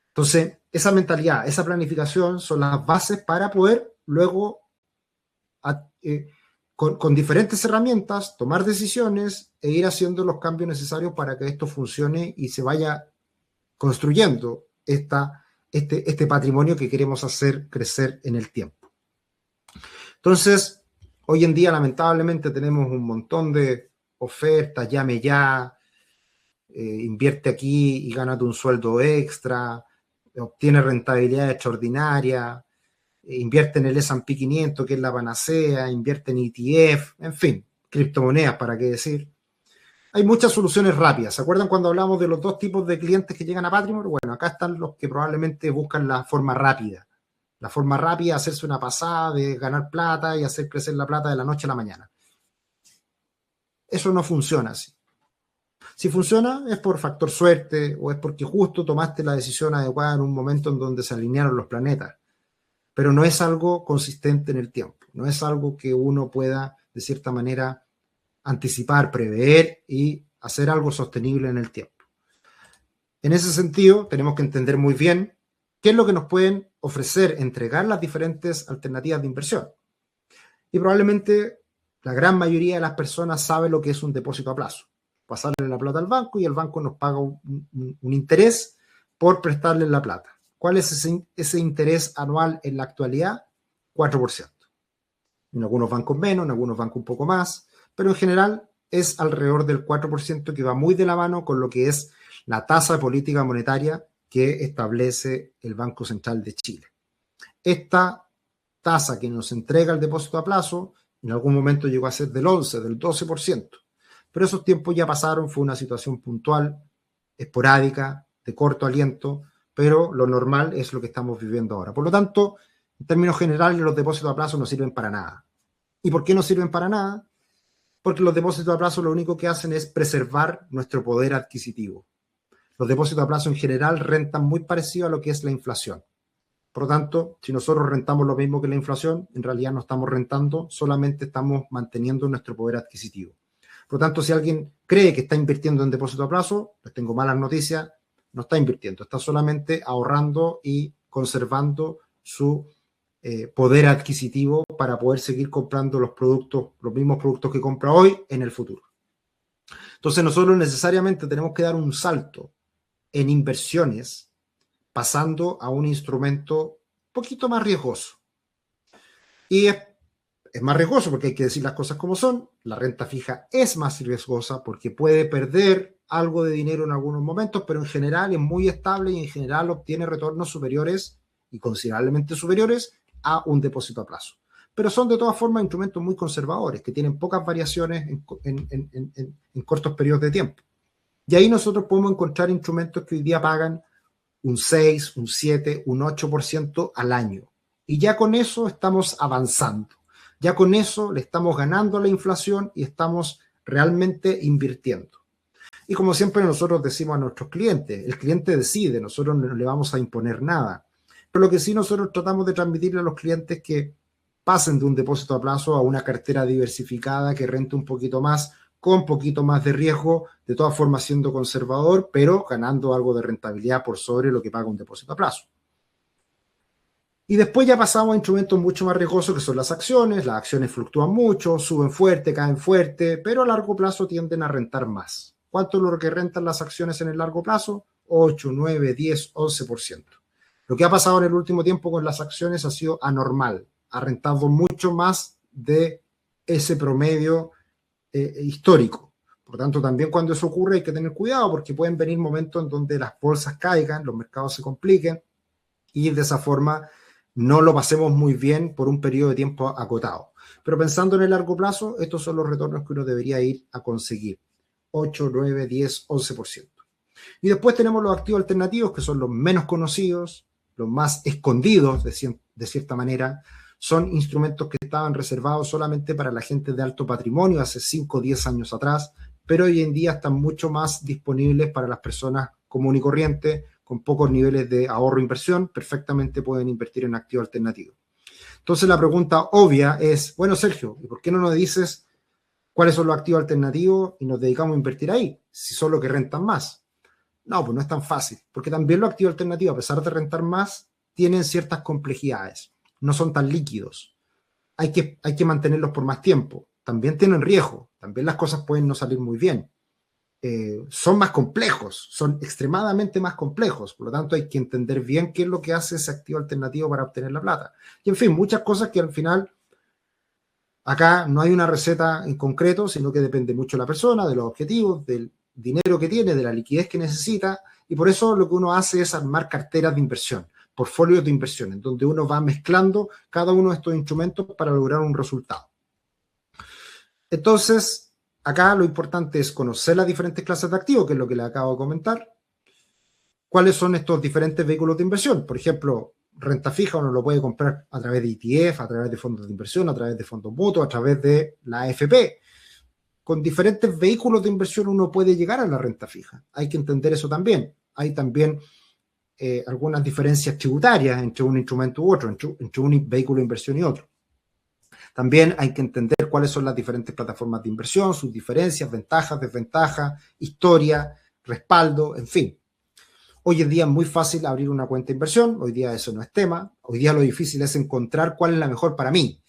Entonces, esa mentalidad, esa planificación son las bases para poder luego, con diferentes herramientas, tomar decisiones e ir haciendo los cambios necesarios para que esto funcione y se vaya construyendo este patrimonio que queremos hacer crecer en el tiempo. Entonces, hoy en día lamentablemente tenemos un montón de ofertas, llame ya, invierte aquí y gánate un sueldo extra, obtiene rentabilidad extraordinaria, invierte en el S&P 500, que es la panacea, invierte en ETF, en fin, criptomonedas, para qué decir. Hay muchas soluciones rápidas. ¿Se acuerdan cuando hablamos de los dos tipos de clientes que llegan a Patrimony? Bueno, acá están los que probablemente buscan la forma rápida, la forma rápida de hacerse una pasada, de ganar plata y hacer crecer la plata de la noche a la mañana. Eso no funciona así. Si funciona es por factor suerte o es porque justo tomaste la decisión adecuada en un momento en donde se alinearon los planetas. Pero no es algo consistente en el tiempo. No es algo que uno pueda, de cierta manera, anticipar, prever y hacer algo sostenible en el tiempo. En ese sentido, tenemos que entender muy bien qué es lo que nos pueden ofrecer, entregar las diferentes alternativas de inversión. Y probablemente la gran mayoría de las personas sabe lo que es un depósito a plazo. Pasarle la plata al banco y el banco nos paga un interés por prestarle la plata. ¿Cuál es ese interés anual en la actualidad? 4%. En algunos bancos menos, en algunos bancos un poco más, pero en general es alrededor del 4% que va muy de la mano con lo que es la tasa de política monetaria que establece el Banco Central de Chile. Esta tasa que nos entrega el depósito a plazo en algún momento llegó a ser del 11, del 12%. Pero esos tiempos ya pasaron, fue una situación puntual, esporádica, de corto aliento, pero lo normal es lo que estamos viviendo ahora. Por lo tanto, en términos generales, los depósitos a plazo no sirven para nada. ¿Y por qué no sirven para nada? Porque los depósitos a plazo lo único que hacen es preservar nuestro poder adquisitivo. Los depósitos a plazo en general rentan muy parecido a lo que es la inflación. Por lo tanto, si nosotros rentamos lo mismo que la inflación, en realidad no estamos rentando, solamente estamos manteniendo nuestro poder adquisitivo. Por lo tanto, si alguien cree que está invirtiendo en depósito a plazo, les tengo malas noticias, no está invirtiendo, está solamente ahorrando y conservando su poder adquisitivo para poder seguir comprando los productos, los mismos productos que compra hoy en el futuro. Entonces, nosotros necesariamente tenemos que dar un salto en inversiones pasando a un instrumento un poquito más riesgoso. Y es más riesgoso porque hay que decir las cosas como son. La renta fija es más riesgosa porque puede perder algo de dinero en algunos momentos, pero en general es muy estable y en general obtiene retornos superiores y considerablemente superiores a un depósito a plazo. Pero son de todas formas instrumentos muy conservadores que tienen pocas variaciones en cortos periodos de tiempo. Y ahí nosotros podemos encontrar instrumentos que hoy día pagan un 6, un 7, un 8% al año. Y ya con eso estamos avanzando. Ya con eso le estamos ganando a la inflación y estamos realmente invirtiendo. Y como siempre nosotros decimos a nuestros clientes, el cliente decide, nosotros no le vamos a imponer nada. Pero lo que sí nosotros tratamos de transmitirle a los clientes es que pasen de un depósito a plazo a una cartera diversificada que rente un poquito más, con un poquito más de riesgo, de todas formas siendo conservador, pero ganando algo de rentabilidad por sobre lo que paga un depósito a plazo. Y después ya pasamos a instrumentos mucho más riesgosos que son las acciones. Las acciones fluctúan mucho, suben fuerte, caen fuerte, pero a largo plazo tienden a rentar más. ¿Cuánto es lo que rentan las acciones en el largo plazo? 8, 9, 10, 11%. Lo que ha pasado en el último tiempo con las acciones ha sido anormal. Ha rentado mucho más de ese promedio histórico. Por lo tanto, también cuando eso ocurre hay que tener cuidado porque pueden venir momentos en donde las bolsas caigan, los mercados se compliquen y de esa forma no lo pasemos muy bien por un periodo de tiempo acotado. Pero pensando en el largo plazo, estos son los retornos que uno debería ir a conseguir. 8, 9, 10, 11%. Y después tenemos los activos alternativos, que son los menos conocidos, los más escondidos, de cierta manera. Son instrumentos que estaban reservados solamente para la gente de alto patrimonio hace 5 o 10 años atrás, pero hoy en día están mucho más disponibles para las personas común y corriente, con pocos niveles de ahorro e inversión, perfectamente pueden invertir en activos alternativos. Entonces la pregunta obvia es, bueno, Sergio, ¿y por qué no nos dices cuáles son los activos alternativos y nos dedicamos a invertir ahí, si son los que rentan más? No, pues no es tan fácil, porque también los activos alternativos, a pesar de rentar más, tienen ciertas complejidades, no son tan líquidos. Hay que mantenerlos por más tiempo. También tienen riesgo, también las cosas pueden no salir muy bien. Son más complejos, son extremadamente más complejos, por lo tanto hay que entender bien qué es lo que hace ese activo alternativo para obtener la plata. Y en fin, muchas cosas que al final acá no hay una receta en concreto, sino que depende mucho de la persona, de los objetivos, del dinero que tiene, de la liquidez que necesita, y por eso lo que uno hace es armar carteras de inversión, portfolios de inversión, en donde uno va mezclando cada uno de estos instrumentos para lograr un resultado. Entonces, acá lo importante es conocer las diferentes clases de activos, que es lo que le acabo de comentar. ¿Cuáles son estos diferentes vehículos de inversión? Por ejemplo, renta fija uno lo puede comprar a través de ETF, a través de fondos de inversión, a través de fondos mutuos, a través de la AFP. Con diferentes vehículos de inversión uno puede llegar a la renta fija. Hay que entender eso también. Hay también algunas diferencias tributarias entre un instrumento u otro, entre un vehículo de inversión y otro. También hay que entender cuáles son las diferentes plataformas de inversión, sus diferencias, ventajas, desventajas, historia, respaldo, en fin. Hoy en día es muy fácil abrir una cuenta de inversión, hoy día eso no es tema, hoy día lo difícil es encontrar cuál es la mejor para mí,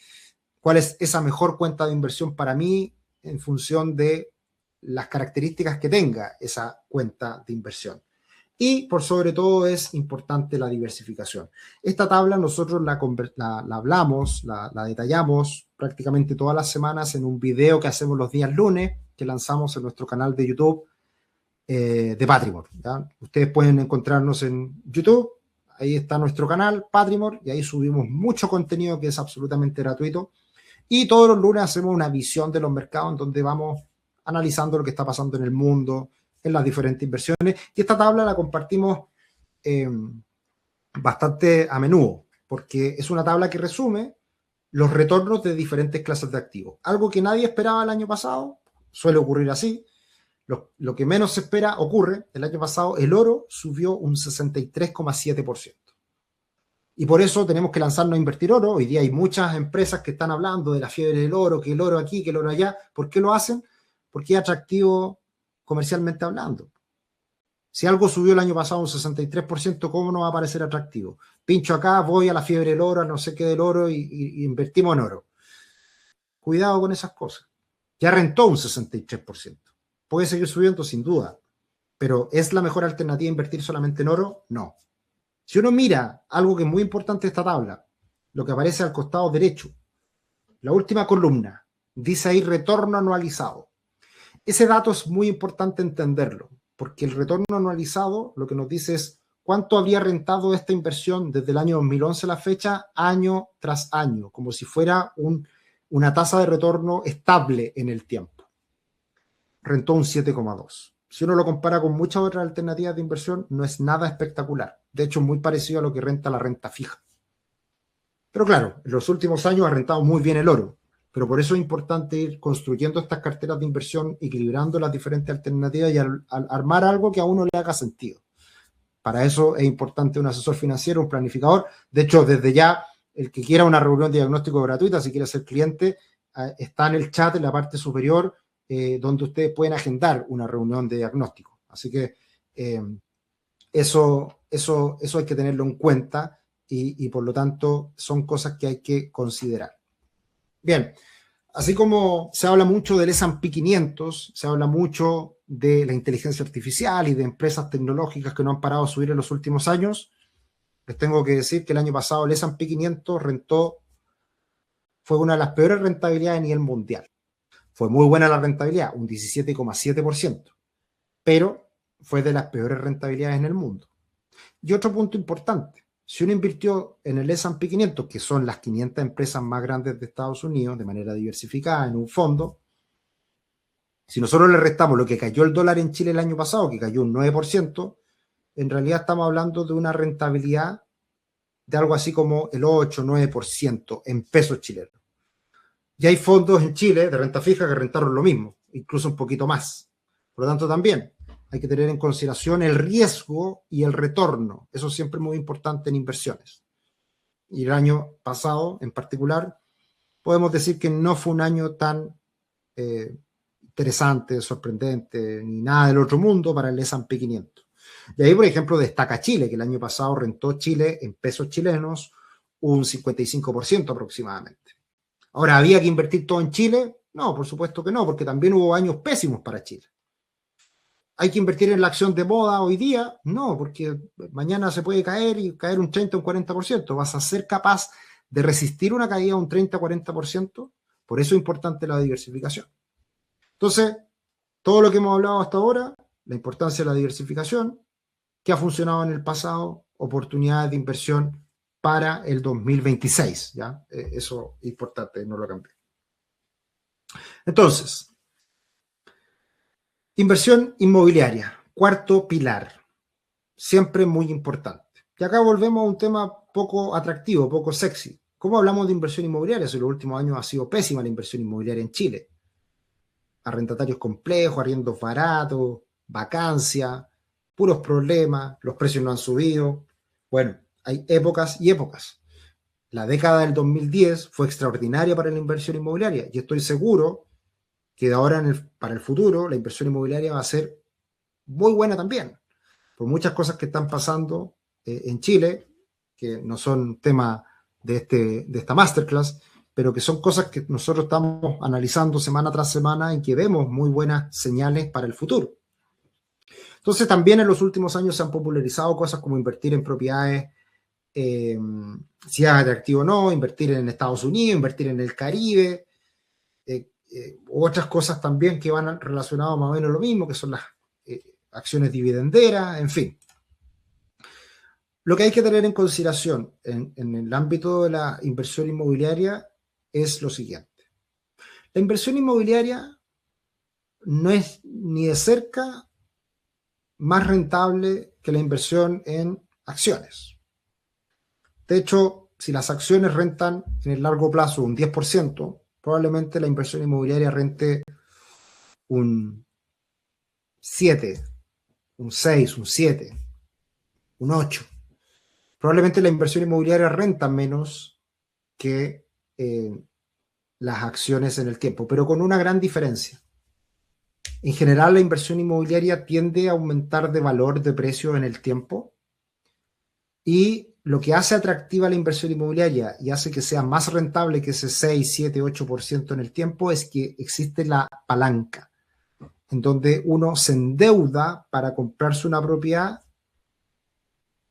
cuál es esa mejor cuenta de inversión para mí en función de las características que tenga esa cuenta de inversión. Y por sobre todo es importante la diversificación. Esta tabla nosotros la hablamos, la detallamos prácticamente todas las semanas en un video que hacemos los días lunes, que lanzamos en nuestro canal de YouTube de Patrimor, ¿ya? Ustedes pueden encontrarnos en YouTube, ahí está nuestro canal Patrimor y ahí subimos mucho contenido que es absolutamente gratuito y todos los lunes hacemos una visión de los mercados en donde vamos analizando lo que está pasando en el mundo, en las diferentes inversiones, y esta tabla la compartimos bastante a menudo porque es una tabla que resume los retornos de diferentes clases de activos, algo que nadie esperaba el año pasado, suele ocurrir así. Lo que menos se espera ocurre. El año pasado el oro subió un 63,7%. Y por eso tenemos que lanzarnos a invertir oro. Hoy día hay muchas empresas que están hablando de la fiebre del oro, que el oro aquí, que el oro allá. ¿Por qué lo hacen? Porque es atractivo comercialmente hablando. Si algo subió el año pasado un 63%, ¿cómo no va a parecer atractivo? Pincho acá, voy a la fiebre del oro, a no sé qué del oro y invertimos en oro. Cuidado con esas cosas. Ya rentó un 63%. Puede seguir subiendo sin duda, pero ¿es la mejor alternativa invertir solamente en oro? No. Si uno mira algo que es muy importante de esta tabla, lo que aparece al costado derecho, la última columna, dice ahí retorno anualizado. Ese dato es muy importante entenderlo, porque el retorno anualizado lo que nos dice es cuánto habría rentado esta inversión desde el año 2011 a la fecha, año tras año, como si fuera una tasa de retorno estable en el tiempo. Rentó un 7,2. Si uno lo compara con muchas otras alternativas de inversión, no es nada espectacular. De hecho, es muy parecido a lo que renta la renta fija. Pero claro, en los últimos años ha rentado muy bien el oro. Pero por eso es importante ir construyendo estas carteras de inversión, equilibrando las diferentes alternativas y al armar algo que a uno le haga sentido. Para eso es importante un asesor financiero, un planificador. De hecho, desde ya, el que quiera una reunión de diagnóstico gratuita, si quiere ser cliente, está en el chat en la parte superior, donde ustedes pueden agendar una reunión de diagnóstico. Así que eso hay que tenerlo en cuenta y por lo tanto son cosas que hay que considerar. Bien, así como se habla mucho del S&P 500, se habla mucho de la inteligencia artificial y de empresas tecnológicas que no han parado de subir en los últimos años, les tengo que decir que el año pasado el S&P 500 fue una de las peores rentabilidades a nivel mundial. Fue muy buena la rentabilidad, un 17,7%, pero fue de las peores rentabilidades en el mundo. Y otro punto importante, si uno invirtió en el S&P 500, que son las 500 empresas más grandes de Estados Unidos, de manera diversificada en un fondo, si nosotros le restamos lo que cayó el dólar en Chile el año pasado, que cayó un 9%, en realidad estamos hablando de una rentabilidad de algo así como el 8-9% en pesos chilenos. Y hay fondos en Chile de renta fija que rentaron lo mismo, incluso un poquito más. Por lo tanto, también hay que tener en consideración el riesgo y el retorno. Eso siempre es muy importante en inversiones. Y el año pasado, en particular, podemos decir que no fue un año tan interesante, sorprendente, ni nada del otro mundo para el S&P 500. Y ahí, por ejemplo, destaca Chile, que el año pasado rentó Chile en pesos chilenos un 55% aproximadamente. Ahora, ¿había que invertir todo en Chile? No, por supuesto que no, porque también hubo años pésimos para Chile. ¿Hay que invertir en la acción de moda hoy día? No, porque mañana se puede caer y caer un 30 o un 40%. ¿Vas a ser capaz de resistir una caída de un 30 o 40%? Por eso es importante la diversificación. Entonces, todo lo que hemos hablado hasta ahora, la importancia de la diversificación, que ha funcionado en el pasado, oportunidades de inversión para el 2026, ¿ya? Eso es importante, no lo cambié. Entonces, inversión inmobiliaria, cuarto pilar, siempre muy importante. Y acá volvemos a un tema poco atractivo, poco sexy. ¿Cómo hablamos de inversión inmobiliaria? Si en los últimos años ha sido pésima la inversión inmobiliaria en Chile. Arrendatarios complejos, arriendos baratos, vacancia, puros problemas, los precios no han subido. Bueno, hay épocas y épocas. La década del 2010 fue extraordinaria para la inversión inmobiliaria y estoy seguro que de ahora para el futuro la inversión inmobiliaria va a ser muy buena también, por muchas cosas que están pasando en Chile, que no son tema de esta masterclass, pero que son cosas que nosotros estamos analizando semana tras semana y que vemos muy buenas señales para el futuro. Entonces también en los últimos años se han popularizado cosas como invertir en propiedades, si es atractivo o no, invertir en Estados Unidos, invertir en el Caribe, otras cosas también que van relacionadas más o menos lo mismo, que son las acciones dividenderas, en fin. Lo que hay que tener en consideración en el ámbito de la inversión inmobiliaria es lo siguiente. La inversión inmobiliaria no es ni de cerca más rentable que la inversión en acciones. De hecho, si las acciones rentan en el largo plazo un 10%, probablemente la inversión inmobiliaria rente un 7, un 6, un 7, un 8. Probablemente la inversión inmobiliaria renta menos que las acciones en el tiempo, pero con una gran diferencia. En general, la inversión inmobiliaria tiende a aumentar de valor, de precio en el tiempo, y lo que hace atractiva la inversión inmobiliaria y hace que sea más rentable que ese 6, 7, 8% en el tiempo es que existe la palanca, en donde uno se endeuda para comprarse una propiedad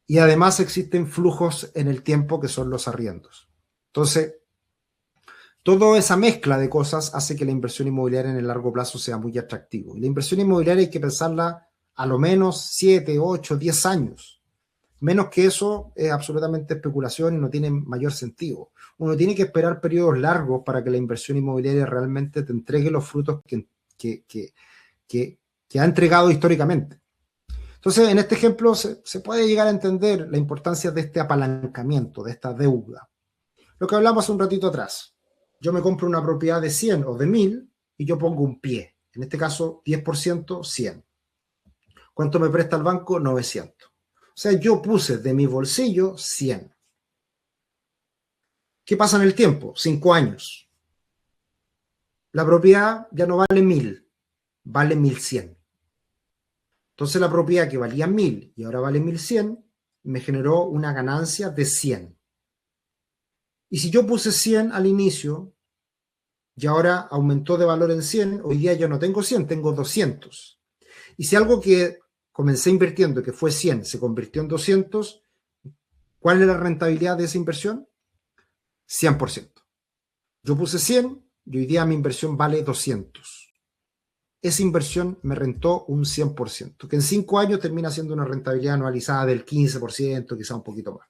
y además existen flujos en el tiempo que son los arriendos. Entonces, toda esa mezcla de cosas hace que la inversión inmobiliaria en el largo plazo sea muy atractivo. Y la inversión inmobiliaria hay que pensarla a lo menos 7, 8, 10 años. Menos que eso es absolutamente especulación y no tiene mayor sentido. Uno tiene que esperar periodos largos para que la inversión inmobiliaria realmente te entregue los frutos que ha entregado históricamente. Entonces, en este ejemplo se puede llegar a entender la importancia de este apalancamiento, de esta deuda. Lo que hablamos hace un ratito atrás. Yo me compro una propiedad de 100 o de 1000 y yo pongo un pie. En este caso, 10%, 100. ¿Cuánto me presta el banco? 900. O sea, yo puse de mi bolsillo 100. ¿Qué pasa en el tiempo? 5 años. La propiedad ya no vale 1000, vale 1100. Entonces la propiedad que valía 1000 y ahora vale 1100 me generó una ganancia de 100. Y si yo puse 100 al inicio y ahora aumentó de valor en 100, hoy día yo no tengo 100, tengo 200. Y si algo que comencé invirtiendo, que fue 100, se convirtió en 200, ¿cuál es la rentabilidad de esa inversión? 100%. Yo puse 100 y hoy día mi inversión vale 200. Esa inversión me rentó un 100%, que en 5 años termina siendo una rentabilidad anualizada del 15%, quizá un poquito más.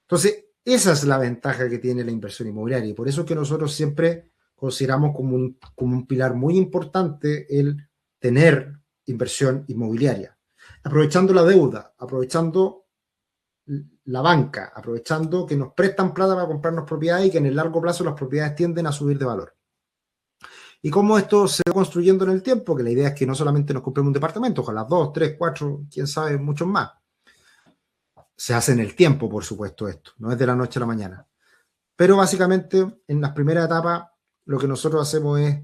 Entonces, esa es la ventaja que tiene la inversión inmobiliaria y por eso es que nosotros siempre consideramos como un pilar muy importante el tener inversión inmobiliaria. Aprovechando la deuda, aprovechando la banca, aprovechando que nos prestan plata para comprarnos propiedades y que en el largo plazo las propiedades tienden a subir de valor. ¿Y cómo esto se va construyendo en el tiempo? Que la idea es que no solamente nos compremos un departamento, ojalá 2, 3, 4, quién sabe, muchos más. Se hace en el tiempo, por supuesto, esto, no es de la noche a la mañana. Pero básicamente en las primeras etapas lo que nosotros hacemos es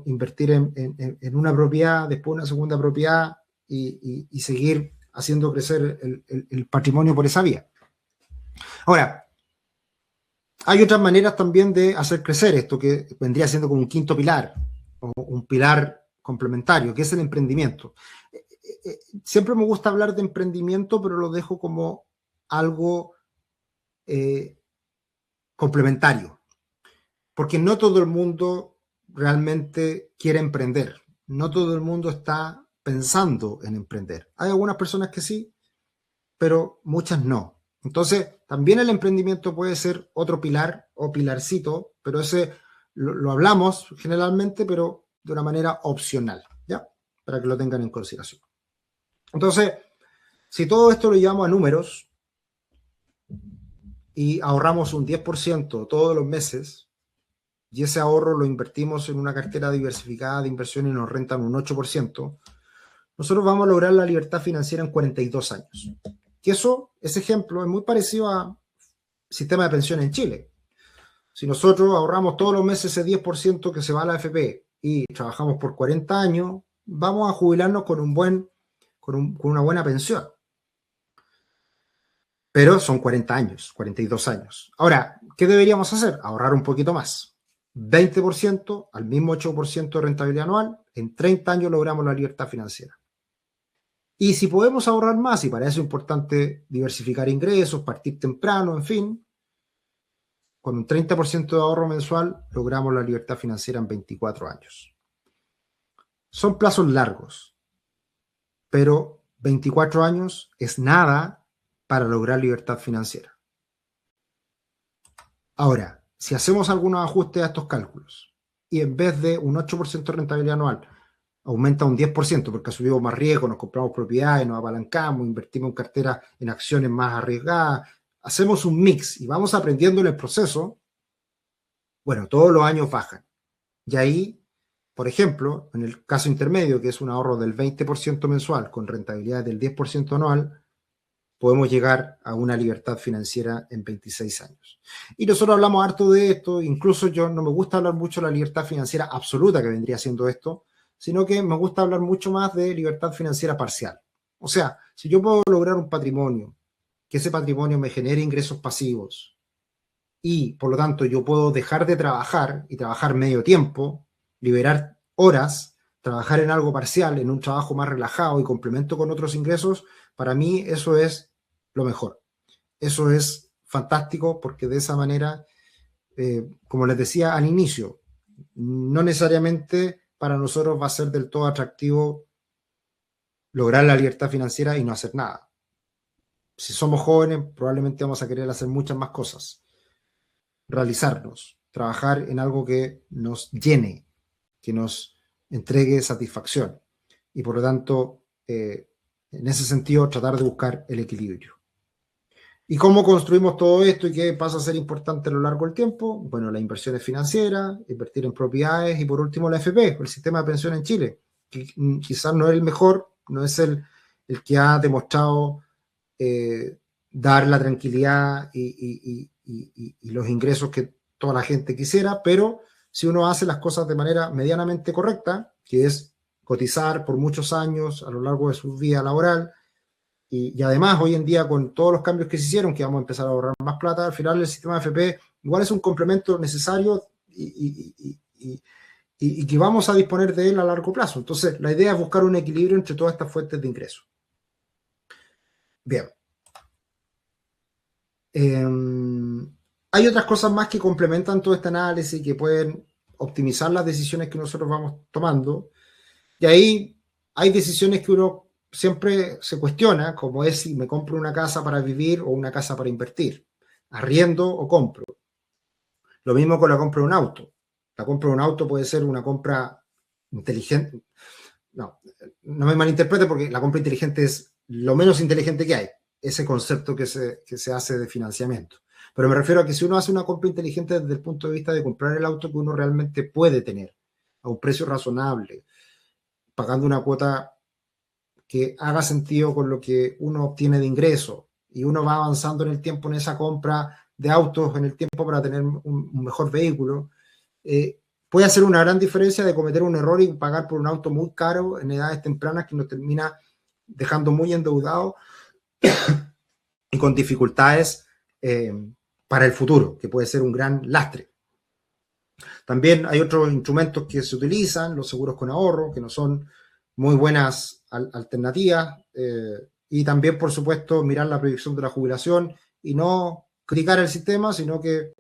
invertir en una propiedad, después una segunda propiedad y seguir haciendo crecer el patrimonio por esa vía. Ahora, hay otras maneras también de hacer crecer esto, que vendría siendo como un quinto pilar, o un pilar complementario, que es el emprendimiento. Siempre me gusta hablar de emprendimiento, pero lo dejo como algo complementario, porque no todo el mundo realmente quiere emprender, no todo el mundo está pensando en emprender. Hay algunas personas que sí, pero muchas no. Entonces, también el emprendimiento puede ser otro pilar o pilarcito, pero ese lo hablamos generalmente, pero de una manera opcional, ¿ya? Para que lo tengan en consideración. Entonces, Si todo esto lo llevamos a números y ahorramos un 10% todos los meses, y ese ahorro lo invertimos en una cartera diversificada de inversión y nos rentan un 8%, nosotros vamos a lograr la libertad financiera en 42 años. Que eso, ese ejemplo, es muy parecido a sistema de pensión en Chile. Si nosotros ahorramos todos los meses ese 10% que se va a la AFP y trabajamos por 40 años, vamos a jubilarnos con con una buena pensión. Pero son 40 años, 42 años. Ahora, ¿qué deberíamos hacer? Ahorrar un poquito más. 20% al mismo 8% de rentabilidad anual, en 30 años logramos la libertad financiera. Y si podemos ahorrar más, y para eso es importante diversificar ingresos, partir temprano, en fin, con un 30% de ahorro mensual logramos la libertad financiera en 24 años. Son plazos largos, pero 24 años es nada para lograr libertad financiera. Ahora, si hacemos algunos ajustes a estos cálculos y en vez de un 8% de rentabilidad anual, aumenta un 10% porque asumimos más riesgo, nos compramos propiedades, nos apalancamos, invertimos en carteras en acciones más arriesgadas, hacemos un mix y vamos aprendiendo en el proceso, bueno, todos los años bajan. Y ahí, por ejemplo, en el caso intermedio, que es un ahorro del 20% mensual con rentabilidad del 10% anual, podemos llegar a una libertad financiera en 26 años. Y nosotros hablamos harto de esto, incluso yo no me gusta hablar mucho de la libertad financiera absoluta que vendría siendo esto, sino que me gusta hablar mucho más de libertad financiera parcial. O sea, si yo puedo lograr un patrimonio, que ese patrimonio me genere ingresos pasivos y por lo tanto yo puedo dejar de trabajar y trabajar medio tiempo, liberar horas, trabajar en algo parcial, en un trabajo más relajado y complemento con otros ingresos, para mí eso es lo mejor. Eso es fantástico porque de esa manera, como les decía al inicio, no necesariamente para nosotros va a ser del todo atractivo lograr la libertad financiera y no hacer nada. Si somos jóvenes, probablemente vamos a querer hacer muchas más cosas, realizarnos, trabajar en algo que nos llene, que nos entregue satisfacción y por lo tanto, en ese sentido, tratar de buscar el equilibrio. ¿Y cómo construimos todo esto y qué pasa a ser importante a lo largo del tiempo? Bueno, las inversiones financieras, invertir en propiedades y por último la AFP, el sistema de pensión en Chile, que quizás no es el mejor, no es el que ha demostrado dar la tranquilidad y los ingresos que toda la gente quisiera, pero si uno hace las cosas de manera medianamente correcta, que es cotizar por muchos años a lo largo de su vida laboral, y además hoy en día con todos los cambios que se hicieron, que vamos a empezar a ahorrar más plata, al final el sistema de AFP igual es un complemento necesario y que vamos a disponer de él a largo plazo. Entonces la idea es buscar un equilibrio entre todas estas fuentes de ingresos. Bien. Hay otras cosas más que complementan todo este análisis y que pueden optimizar las decisiones que nosotros vamos tomando. Y ahí hay decisiones que uno siempre se cuestiona, como es si me compro una casa para vivir o una casa para invertir, arriendo o compro. Lo mismo con la compra de un auto. La compra de un auto puede ser una compra inteligente. No me malinterprete porque la compra inteligente es lo menos inteligente que hay, ese concepto que se hace de financiamiento. Pero me refiero a que si uno hace una compra inteligente desde el punto de vista de comprar el auto que uno realmente puede tener a un precio razonable, pagando una cuota que haga sentido con lo que uno obtiene de ingreso y uno va avanzando en el tiempo en esa compra de autos, en el tiempo para tener un mejor vehículo, puede hacer una gran diferencia de cometer un error y pagar por un auto muy caro en edades tempranas que nos termina dejando muy endeudados y con dificultades para el futuro, que puede ser un gran lastre. También hay otros instrumentos que se utilizan, los seguros con ahorro, que no son muy buenas alternativas, y también, por supuesto, mirar la proyección de la jubilación y no criticar el sistema, sino que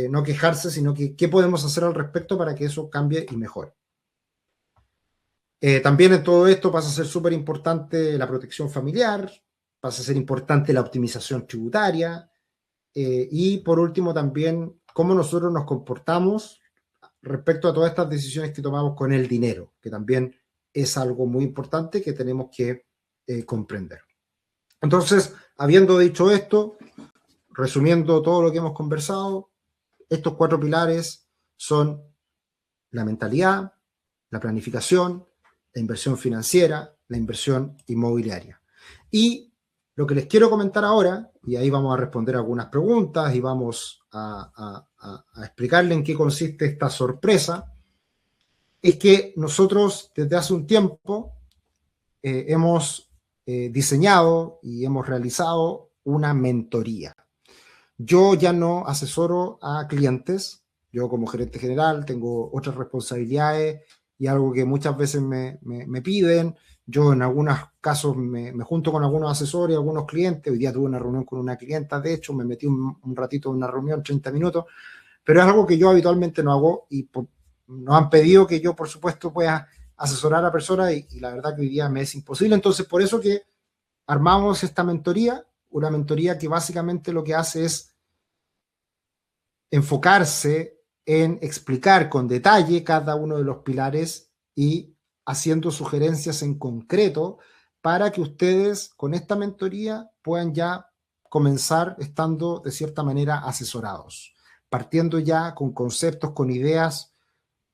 no quejarse, sino que qué podemos hacer al respecto para que eso cambie y mejore. También en todo esto pasa a ser súper importante la protección familiar, pasa a ser importante la optimización tributaria, y por último también cómo nosotros nos comportamos respecto a todas estas decisiones que tomamos con el dinero, que también es algo muy importante que tenemos que comprender. Entonces, habiendo dicho esto, resumiendo todo lo que hemos conversado, estos 4 pilares son la mentalidad, la planificación, la inversión financiera, la inversión inmobiliaria. Y lo que les quiero comentar ahora, y ahí vamos a responder algunas preguntas y vamos a explicarle en qué consiste esta sorpresa, es que nosotros desde hace un tiempo hemos diseñado y hemos realizado una mentoría. Yo ya no asesoro a clientes, yo como gerente general tengo otras responsabilidades y algo que muchas veces me piden. Yo en algunos casos me junto con algunos asesores, algunos clientes. Hoy día tuve una reunión con una clienta, de hecho, me metí un ratito en una reunión, 30 minutos, pero es algo que yo habitualmente no hago y nos han pedido que yo, por supuesto, pueda asesorar a personas y la verdad que hoy día me es imposible. Entonces, por eso que armamos esta mentoría, una mentoría que básicamente lo que hace es enfocarse en explicar con detalle cada uno de los pilares y haciendo sugerencias en concreto para que ustedes con esta mentoría puedan ya comenzar estando de cierta manera asesorados, partiendo ya con conceptos, con ideas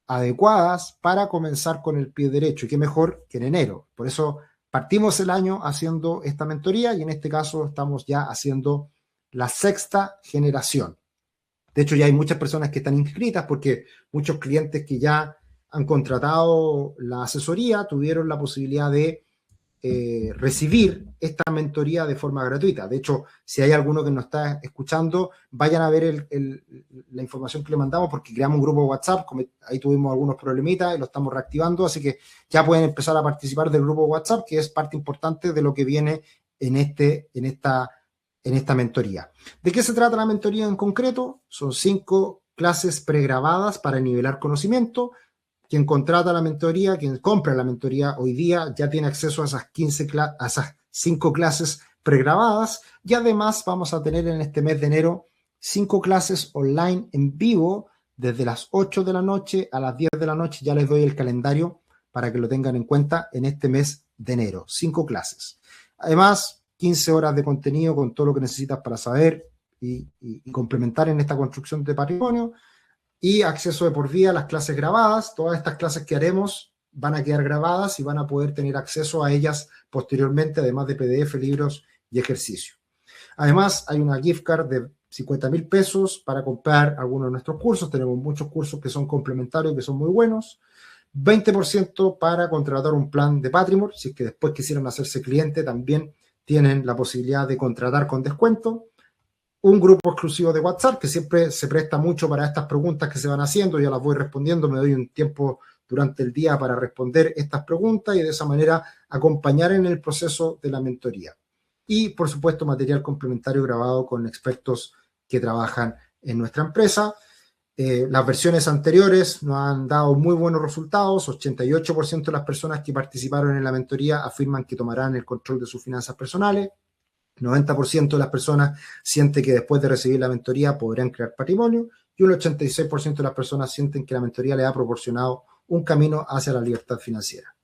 adecuadas para comenzar con el pie derecho. Y qué mejor que en enero. Por eso partimos el año haciendo esta mentoría y en este caso estamos ya haciendo la 6ª generación. De hecho, ya hay muchas personas que están inscritas porque muchos clientes que ya han contratado la asesoría tuvieron la posibilidad de recibir esta mentoría de forma gratuita. De hecho, si hay alguno que nos está escuchando, vayan a ver la información que le mandamos porque creamos un grupo de WhatsApp, ahí tuvimos algunos problemitas y lo estamos reactivando, así que ya pueden empezar a participar del grupo de WhatsApp, que es parte importante de lo que viene en esta mentoría. ¿De qué se trata la mentoría en concreto? Son 5 clases pregrabadas para nivelar conocimiento. Quien contrata la mentoría, quien compra la mentoría hoy día ya tiene acceso a esas 5 clases pregrabadas y además vamos a tener en este mes de enero 5 clases online en vivo desde las 8 de la noche a las 10 de la noche. Ya les doy el calendario para que lo tengan en cuenta en este mes de enero. 5 clases. Además, 15 horas de contenido con todo lo que necesitas para saber y complementar en esta construcción de patrimonio. Y acceso de por vida a las clases grabadas. Todas estas clases que haremos van a quedar grabadas y van a poder tener acceso a ellas posteriormente, además de PDF, libros y ejercicios. Además, hay una gift card de 50.000 pesos para comprar algunos de nuestros cursos. Tenemos muchos cursos que son complementarios y que son muy buenos. 20% para contratar un plan de Patrimony. Si es que después quisieran hacerse cliente, también tienen la posibilidad de contratar con descuento. Un grupo exclusivo de WhatsApp que siempre se presta mucho para estas preguntas que se van haciendo. Yo las voy respondiendo, me doy un tiempo durante el día para responder estas preguntas y de esa manera acompañar en el proceso de la mentoría. Y, por supuesto, material complementario grabado con expertos que trabajan en nuestra empresa. Las versiones anteriores nos han dado muy buenos resultados. 88% de las personas que participaron en la mentoría afirman que tomarán el control de sus finanzas personales. 90% de las personas sienten que después de recibir la mentoría podrán crear patrimonio y un 86% de las personas sienten que la mentoría les ha proporcionado un camino hacia la libertad financiera.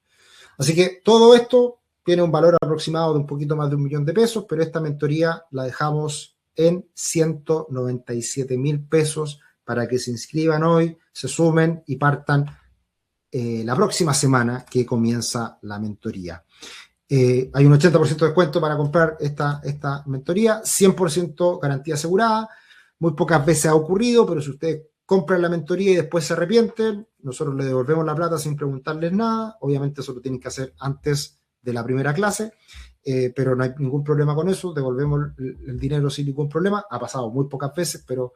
Así que todo esto tiene un valor aproximado de un poquito más de $1.000.000 pesos, pero esta mentoría la dejamos en 197.000 pesos para que se inscriban hoy, se sumen y partan la próxima semana que comienza la mentoría. Hay un 80% de descuento para comprar esta mentoría, 100% garantía asegurada. Muy pocas veces ha ocurrido, pero si ustedes compran la mentoría y después se arrepienten, nosotros les devolvemos la plata sin preguntarles nada. Obviamente eso lo tienen que hacer antes de la primera clase, pero no hay ningún problema con eso, devolvemos el dinero sin ningún problema. Ha pasado muy pocas veces, pero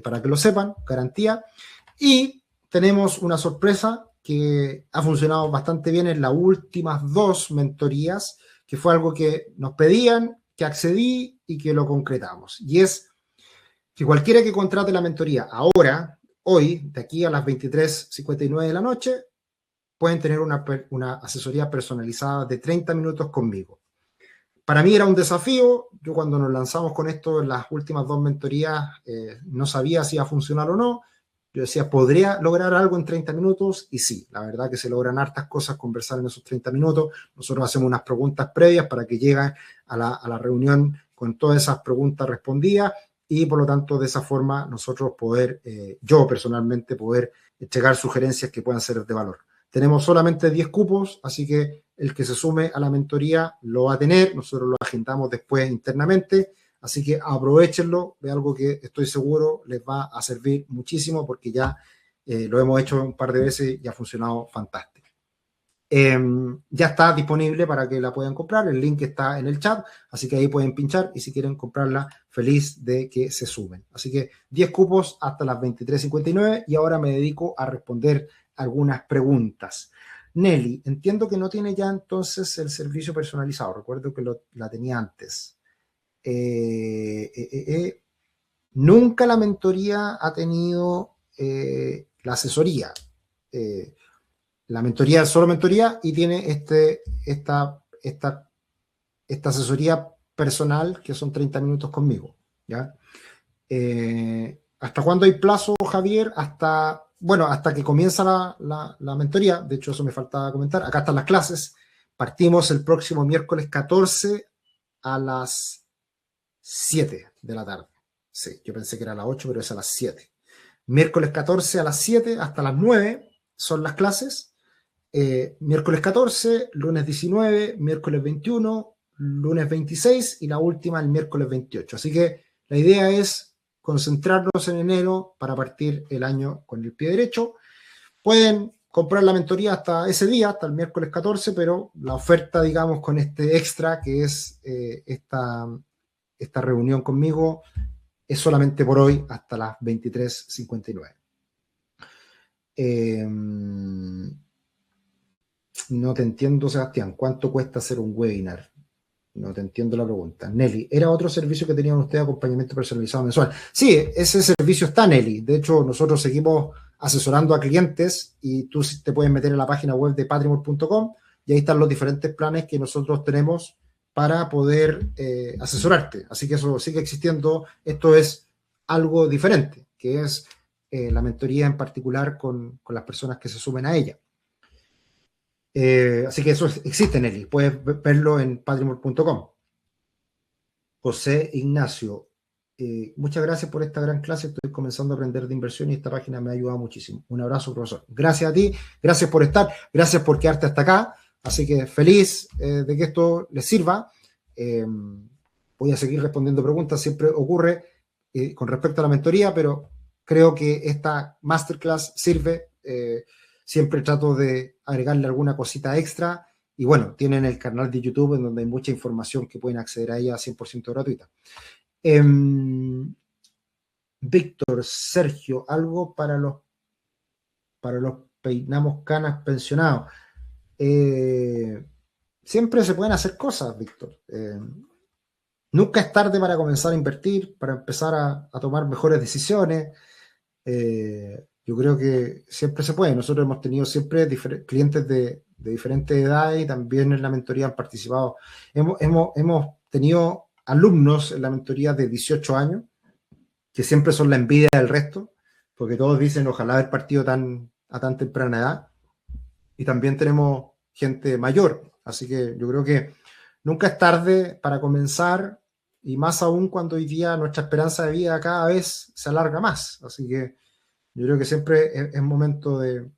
para que lo sepan, garantía. Y tenemos una sorpresa que ha funcionado bastante bien en las últimas 2 mentorías, que fue algo que nos pedían, que accedí y que lo concretamos. Y es que cualquiera que contrate la mentoría ahora, hoy, de aquí a las 23:59 de la noche, pueden tener una asesoría personalizada de 30 minutos conmigo. Para mí era un desafío. Yo cuando nos lanzamos con esto en las últimas 2 mentorías no sabía si iba a funcionar o no. Yo decía, ¿podría lograr algo en 30 minutos? Y sí, la verdad que se logran hartas cosas conversar en esos 30 minutos. Nosotros hacemos unas preguntas previas para que lleguen a la reunión con todas esas preguntas respondidas y por lo tanto de esa forma nosotros poder, yo personalmente, poder entregar sugerencias que puedan ser de valor. Tenemos solamente 10 cupos, así que el que se sume a la mentoría lo va a tener. Nosotros lo agendamos después internamente. Así que aprovechenlo de algo que estoy seguro les va a servir muchísimo porque ya lo hemos hecho un par de veces y ha funcionado fantástico. Ya está disponible para que la puedan comprar. El link está en el chat, así que ahí pueden pinchar y si quieren comprarla, feliz de que se sumen. Así que 10 cupos hasta las 23:59 y ahora me dedico a responder algunas preguntas. Nelly, entiendo que no tiene ya entonces el servicio personalizado. Recuerdo que la tenía antes. Nunca la mentoría ha tenido la asesoría. La mentoría es solo mentoría y tiene esta asesoría personal que son 30 minutos conmigo. ¿Ya? ¿Hasta cuándo hay plazo, Javier? Hasta que comienza la mentoría. De hecho, eso me faltaba comentar. Acá están las clases. Partimos el próximo miércoles 14 a las 7 de la tarde. Sí, yo pensé que era a las 8, pero es a las 7. Miércoles 14 a las 7 hasta las 9 son las clases. Miércoles 14, lunes 19, miércoles 21, lunes 26 y la última el miércoles 28. Así que la idea es concentrarnos en enero para partir el año con el pie derecho. Pueden comprar la mentoría hasta ese día, hasta el miércoles 14, pero la oferta, digamos, con este extra que es esta reunión conmigo es solamente por hoy hasta las 23:59. No te entiendo, Sebastián. ¿Cuánto cuesta hacer un webinar? No te entiendo la pregunta. Nelly, ¿era otro servicio que tenían ustedes, acompañamiento personalizado mensual? Sí, ese servicio está, Nelly. De hecho, nosotros seguimos asesorando a clientes y tú te puedes meter en la página web de patrimon.com y ahí están los diferentes planes que nosotros tenemos para poder asesorarte. Así que eso sigue existiendo. Esto es algo diferente, que es la mentoría en particular con las personas que se sumen a ella. Así que eso existe, Nelly. Puedes verlo en patrimon.com. José Ignacio, muchas gracias por esta gran clase. Estoy comenzando a aprender de inversión y esta página me ha ayudado muchísimo. Un abrazo, profesor. Gracias a ti, gracias por estar, gracias por quedarte hasta acá. Así que feliz de que esto les sirva. Voy a seguir respondiendo preguntas, siempre ocurre con respecto a la mentoría, pero creo que esta masterclass sirve. Siempre trato de agregarle alguna cosita extra. Y bueno, tienen el canal de YouTube en donde hay mucha información que pueden acceder a ella 100% gratuita. Víctor, Sergio, algo para los peinamos canas pensionados. Siempre se pueden hacer cosas, Víctor. Nunca es tarde para comenzar a invertir, para empezar a tomar mejores decisiones. Yo creo que siempre se puede. Nosotros hemos tenido siempre clientes de diferentes edades y también en la mentoría han participado. Hemos tenido alumnos en la mentoría de 18 años, que siempre son la envidia del resto, porque todos dicen ojalá haber partido a tan temprana edad. Y también tenemos gente mayor. Así que yo creo que nunca es tarde para comenzar y más aún cuando hoy día nuestra esperanza de vida cada vez se alarga más. Así que yo creo que siempre es momento de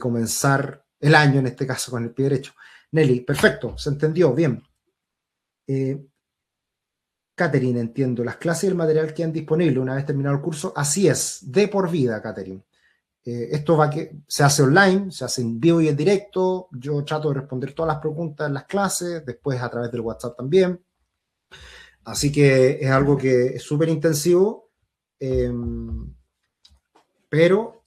comenzar el año, en este caso, con el pie derecho. Nelly, perfecto, se entendió, bien. Catherine, entiendo, las clases y el material que han disponible una vez terminado el curso, así es, de por vida, Catherine. Esto se hace online, se hace en vivo y en directo. Yo trato de responder todas las preguntas en las clases, después a través del WhatsApp también. Así que es algo que es súper intensivo, pero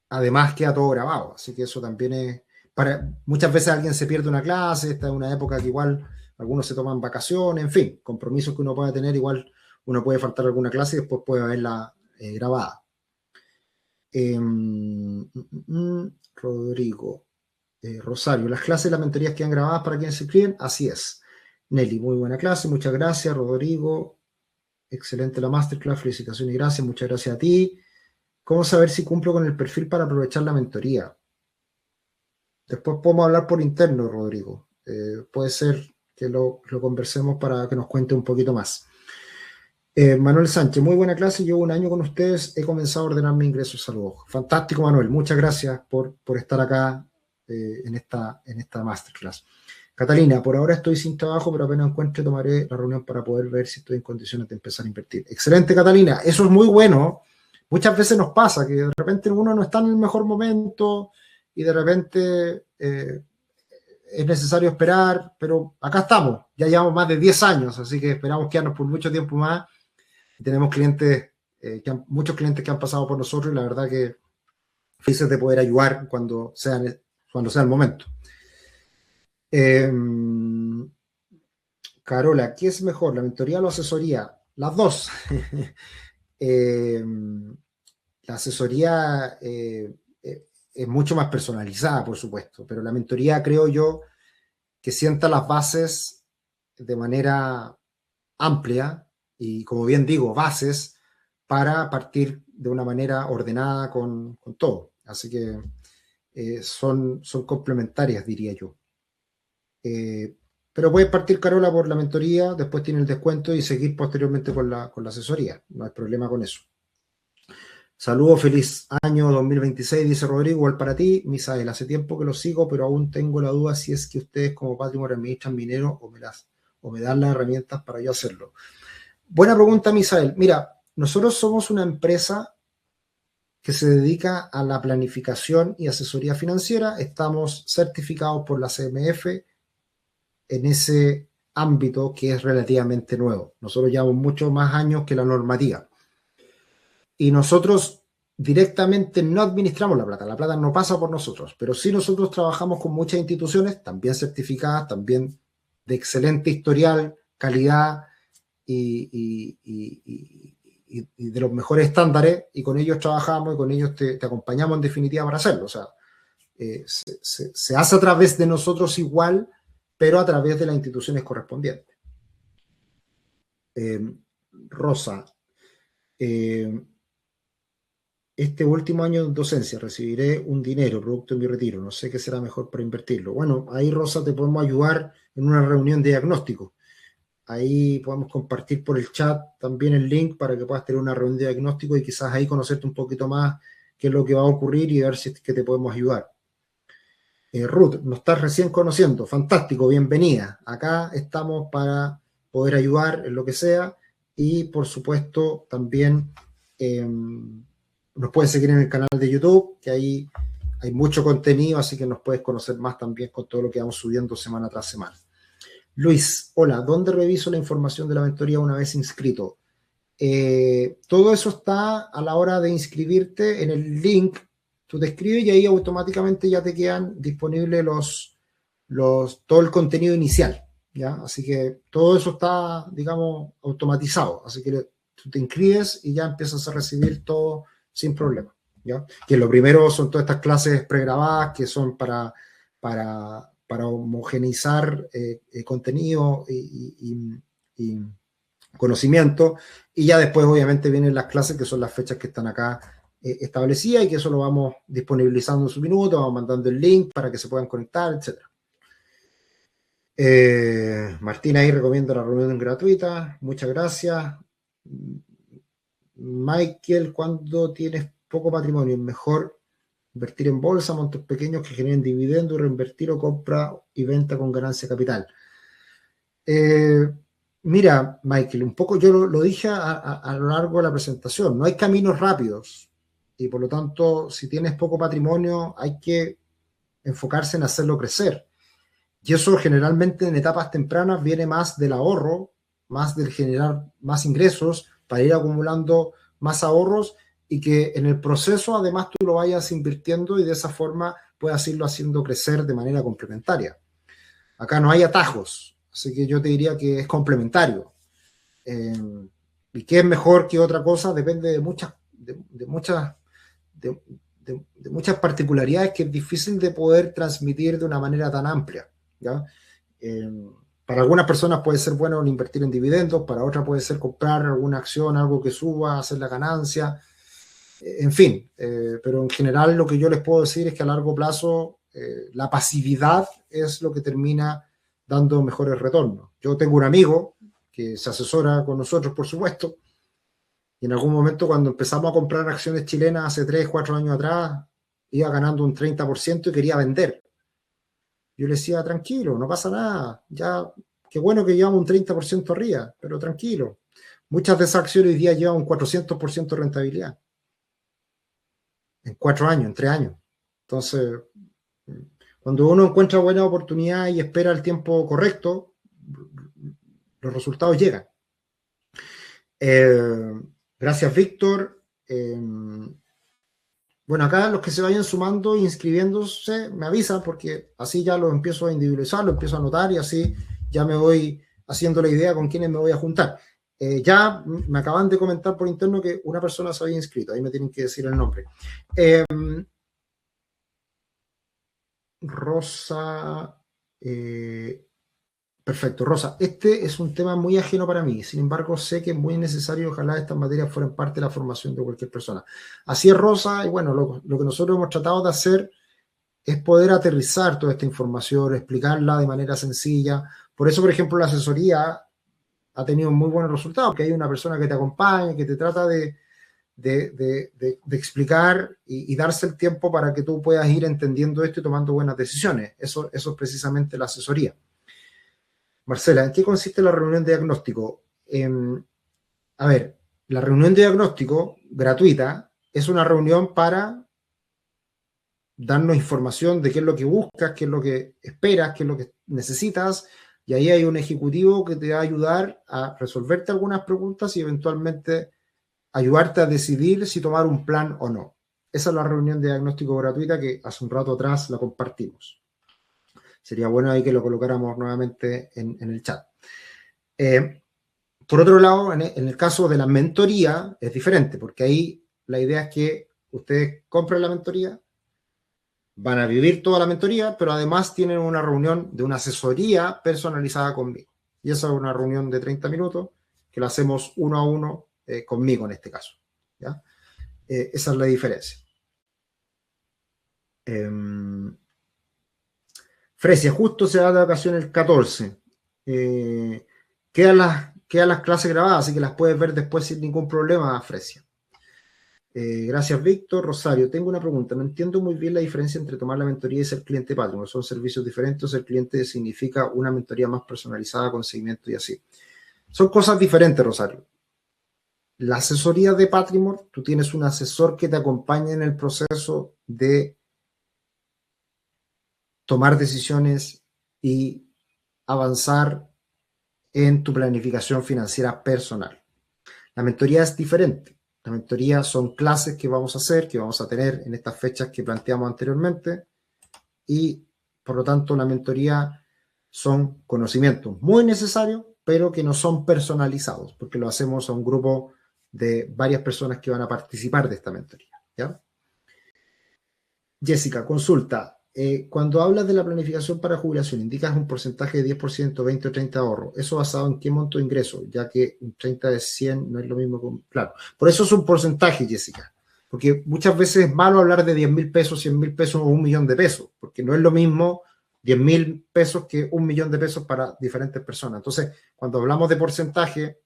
además queda todo grabado. Así que eso también es... muchas veces alguien se pierde una clase, esta es una época que igual algunos se toman vacaciones, en fin, compromisos que uno pueda tener, igual uno puede faltar alguna clase y después puede verla grabada. Rodrigo, Rosario, las clases de las mentorías quedan grabadas para quienes se inscriben, así es. Nelly, muy buena clase, muchas gracias. Rodrigo, excelente la masterclass, felicitaciones y gracias, muchas gracias a ti. ¿Cómo saber si cumplo con el perfil para aprovechar la mentoría? Después podemos hablar por interno, Rodrigo. Puede ser que lo conversemos para que nos cuente un poquito más. Manuel Sánchez, muy buena clase, llevo un año con ustedes, he comenzado a ordenar mi ingreso, saludos. Fantástico, Manuel, muchas gracias por estar acá en esta masterclass. Catalina, por ahora estoy sin trabajo, pero apenas encuentre tomaré la reunión para poder ver si estoy en condiciones de empezar a invertir. Excelente, Catalina, eso es muy bueno. Muchas veces nos pasa que de repente uno no está en el mejor momento y de repente es necesario esperar, pero acá estamos, ya llevamos más de 10 años, así que esperamos quedarnos por mucho tiempo más. Tenemos clientes, muchos clientes que han pasado por nosotros y la verdad que felices de poder ayudar cuando sea el momento. Carola, ¿qué es mejor, la mentoría o la asesoría? Las dos. La asesoría es mucho más personalizada, por supuesto, pero la mentoría creo yo que sienta las bases de manera amplia y, como bien digo, bases para partir de una manera ordenada con todo. Así que son complementarias, diría yo. Pero puedes partir, Carola, por la mentoría, después tiene el descuento y seguir posteriormente con la asesoría. No hay problema con eso. Saludos, feliz año 2026, dice Rodrigo, igual para ti. Misael, hace tiempo que lo sigo, pero aún tengo la duda si es que ustedes como Patrimony administran dinero o me dan las herramientas para yo hacerlo. Buena pregunta, Misael. Mira, nosotros somos una empresa que se dedica a la planificación y asesoría financiera. Estamos certificados por la CMF en ese ámbito que es relativamente nuevo. Nosotros llevamos muchos más años que la normativa. Y nosotros directamente no administramos la plata no pasa por nosotros, pero sí nosotros trabajamos con muchas instituciones, también certificadas, también de excelente historial, calidad y de los mejores estándares, y con ellos trabajamos y con ellos te acompañamos en definitiva para hacerlo. O sea, se hace a través de nosotros igual, pero a través de las instituciones correspondientes. Rosa, este último año de docencia recibiré un dinero producto de mi retiro, no sé qué será mejor para invertirlo. Bueno, ahí, Rosa, te podemos ayudar en una reunión de diagnóstico. Ahí podemos compartir por el chat también el link para que puedas tener una reunión de diagnóstico y quizás ahí conocerte un poquito más qué es lo que va a ocurrir y ver si es que te podemos ayudar. Ruth, nos estás recién conociendo, fantástico, bienvenida. Acá estamos para poder ayudar en lo que sea y, por supuesto, también nos puedes seguir en el canal de YouTube, que ahí hay mucho contenido, así que nos puedes conocer más también con todo lo que vamos subiendo semana tras semana. Luis, hola, ¿dónde reviso la información de la mentoría una vez inscrito? Todo eso está a la hora de inscribirte en el link. Tú te escribes y ahí automáticamente ya te quedan disponibles todo el contenido inicial, ¿ya? Así que todo eso está, digamos, automatizado. Así que tú te inscribes y ya empiezas a recibir todo sin problema, ¿ya? Que lo primero son todas estas clases pregrabadas que son para homogeneizar contenido y conocimiento, y ya después obviamente vienen las clases que son las fechas que están acá establecidas y que eso lo vamos disponibilizando en su minuto, vamos mandando el link para que se puedan conectar, etc. Martín ahí recomienda la reunión gratuita, muchas gracias. Michael, cuando tienes poco patrimonio, es mejor invertir en bolsa, montos pequeños que generen dividendo, reinvertir o compra y venta con ganancia capital. Mira, Michael, un poco yo lo dije a lo largo de la presentación, no hay caminos rápidos y por lo tanto, si tienes poco patrimonio, hay que enfocarse en hacerlo crecer. Y eso generalmente en etapas tempranas viene más del ahorro, más del generar más ingresos para ir acumulando más ahorros y que en el proceso además tú lo vayas invirtiendo y de esa forma puedas irlo haciendo crecer de manera complementaria. Acá no hay atajos, así que yo te diría que es complementario. Y qué es mejor que otra cosa depende de muchas particularidades que es difícil de poder transmitir de una manera tan amplia, ¿ya? Para algunas personas puede ser bueno invertir en dividendos, para otras puede ser comprar alguna acción, algo que suba, hacer la ganancia, en fin. Pero en general lo que yo les puedo decir es que a largo plazo la pasividad es lo que termina dando mejores retornos. Yo tengo un amigo que se asesora con nosotros, por supuesto, y en algún momento cuando empezamos a comprar acciones chilenas hace 3, 4 años atrás, iba ganando un 30% y quería vender. Yo le decía, tranquilo, no pasa nada, ya, qué bueno que llevamos un 30% arriba, pero tranquilo. Muchas de esas acciones hoy día llevan un 400% de rentabilidad. En 4 años, en 3 años. Entonces, cuando uno encuentra buena oportunidad y espera el tiempo correcto, los resultados llegan. Gracias, Víctor. Bueno, acá los que se vayan sumando e inscribiéndose, me avisan porque así ya lo empiezo a individualizar, lo empiezo a anotar y así ya me voy haciendo la idea con quiénes me voy a juntar. Ya me acaban de comentar por interno que una persona se había inscrito, ahí me tienen que decir el nombre. Rosa, perfecto, Rosa, este es un tema muy ajeno para mí, sin embargo sé que es muy necesario, ojalá estas materias fueran parte de la formación de cualquier persona. Así es, Rosa, y bueno, lo que nosotros hemos tratado de hacer es poder aterrizar toda esta información, explicarla de manera sencilla. Por eso, por ejemplo, la asesoría ha tenido muy buenos resultados, porque hay una persona que te acompaña, que te trata de explicar y darse el tiempo para que tú puedas ir entendiendo esto y tomando buenas decisiones. Eso es precisamente la asesoría. Marcela, ¿en qué consiste la reunión de diagnóstico? A ver, la reunión de diagnóstico gratuita es una reunión para darnos información de qué es lo que buscas, qué es lo que esperas, qué es lo que necesitas, y ahí hay un ejecutivo que te va a ayudar a resolverte algunas preguntas y eventualmente ayudarte a decidir si tomar un plan o no. Esa es la reunión de diagnóstico gratuita que hace un rato atrás la compartimos. Sería bueno ahí que lo colocáramos nuevamente en el chat. Por otro lado, en el caso de la mentoría es diferente, porque ahí la idea es que ustedes compren la mentoría, van a vivir toda la mentoría, pero además tienen una reunión de una asesoría personalizada conmigo. Y esa es una reunión de 30 minutos que la hacemos uno a uno conmigo en este caso. ¿Ya? Esa es la diferencia. Fresia, justo se da de vacaciones el 14. Quedan las clases grabadas, así que las puedes ver después sin ningún problema, Fresia. Gracias, Víctor. Rosario, tengo una pregunta. No entiendo muy bien la diferencia entre tomar la mentoría y ser cliente Patreon. ¿Son servicios diferentes o ser cliente significa una mentoría más personalizada con seguimiento y así? Son cosas diferentes, Rosario. La asesoría de Patrimor, tú tienes un asesor que te acompaña en el proceso de tomar decisiones y avanzar en tu planificación financiera personal. La mentoría es diferente. La mentoría son clases que vamos a hacer, que vamos a tener en estas fechas que planteamos anteriormente y, por lo tanto, la mentoría son conocimientos muy necesarios, pero que no son personalizados, porque lo hacemos a un grupo de varias personas que van a participar de esta mentoría. ¿Ya? Jessica, consulta. Cuando hablas de la planificación para jubilación, indicas un porcentaje de 10%, 20 o 30 de ahorro. ¿Eso basado en qué monto de ingreso? Ya que un 30 de 100 no es lo mismo que... Claro, por eso es un porcentaje, Jessica. Porque muchas veces es malo hablar de 10.000 pesos, 100.000 pesos o 1.000.000 de pesos, porque no es lo mismo 10.000 pesos que 1.000.000 de pesos para diferentes personas. Entonces, cuando hablamos de porcentaje,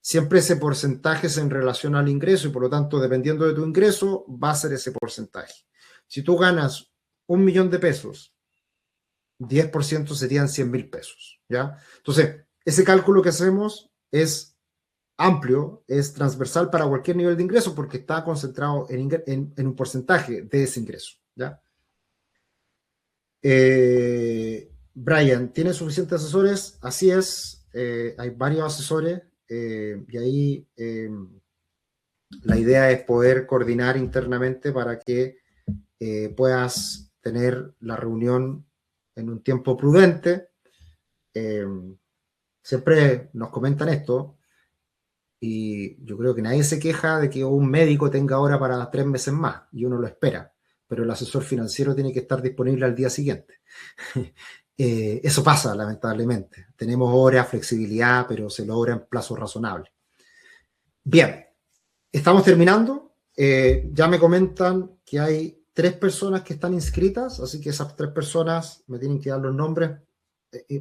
siempre ese porcentaje es en relación al ingreso y por lo tanto, dependiendo de tu ingreso, va a ser ese porcentaje. Si tú ganas 1.000.000 de pesos, 10% serían 100.000 pesos, ¿ya? Entonces, ese cálculo que hacemos es amplio, es transversal para cualquier nivel de ingreso porque está concentrado en un porcentaje de ese ingreso, ¿ya? Brian, ¿tiene suficientes asesores? Así es, hay varios asesores y ahí la idea es poder coordinar internamente para que puedas tener la reunión en un tiempo prudente. Siempre nos comentan esto y yo creo que nadie se queja de que un médico tenga hora para 3 meses más y uno lo espera, pero el asesor financiero tiene que estar disponible al día siguiente. Eso pasa, lamentablemente. Tenemos horas, flexibilidad, pero se logra en plazos razonables. Bien, estamos terminando. Ya me comentan que hay 3 personas que están inscritas, así que esas 3 personas me tienen que dar los nombres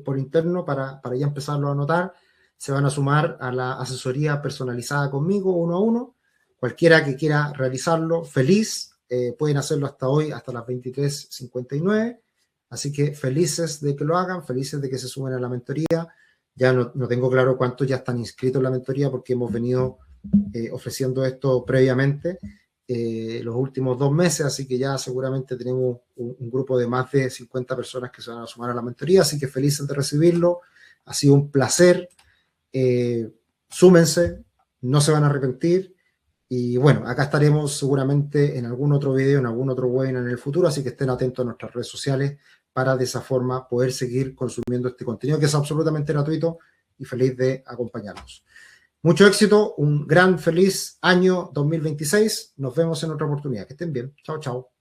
por interno para ya empezarlo a anotar. Se van a sumar a la asesoría personalizada conmigo, 1 a 1. Cualquiera que quiera realizarlo, feliz. Pueden hacerlo hasta hoy, hasta las 23:59. Así que felices de que lo hagan, felices de que se sumen a la mentoría. Ya no tengo claro cuántos ya están inscritos en la mentoría porque hemos venido ofreciendo esto previamente los últimos 2 meses, así que ya seguramente tenemos un grupo de más de 50 personas que se van a sumar a la mentoría, así que felices de recibirlo. Ha sido un placer. Súmense, no se van a arrepentir. Y bueno, acá estaremos seguramente en algún otro video, en algún otro webinar en el futuro, así que estén atentos a nuestras redes sociales para de esa forma poder seguir consumiendo este contenido que es absolutamente gratuito y feliz de acompañarnos. Mucho éxito, un gran feliz año 2026. Nos vemos en otra oportunidad. Que estén bien. Chao, chao.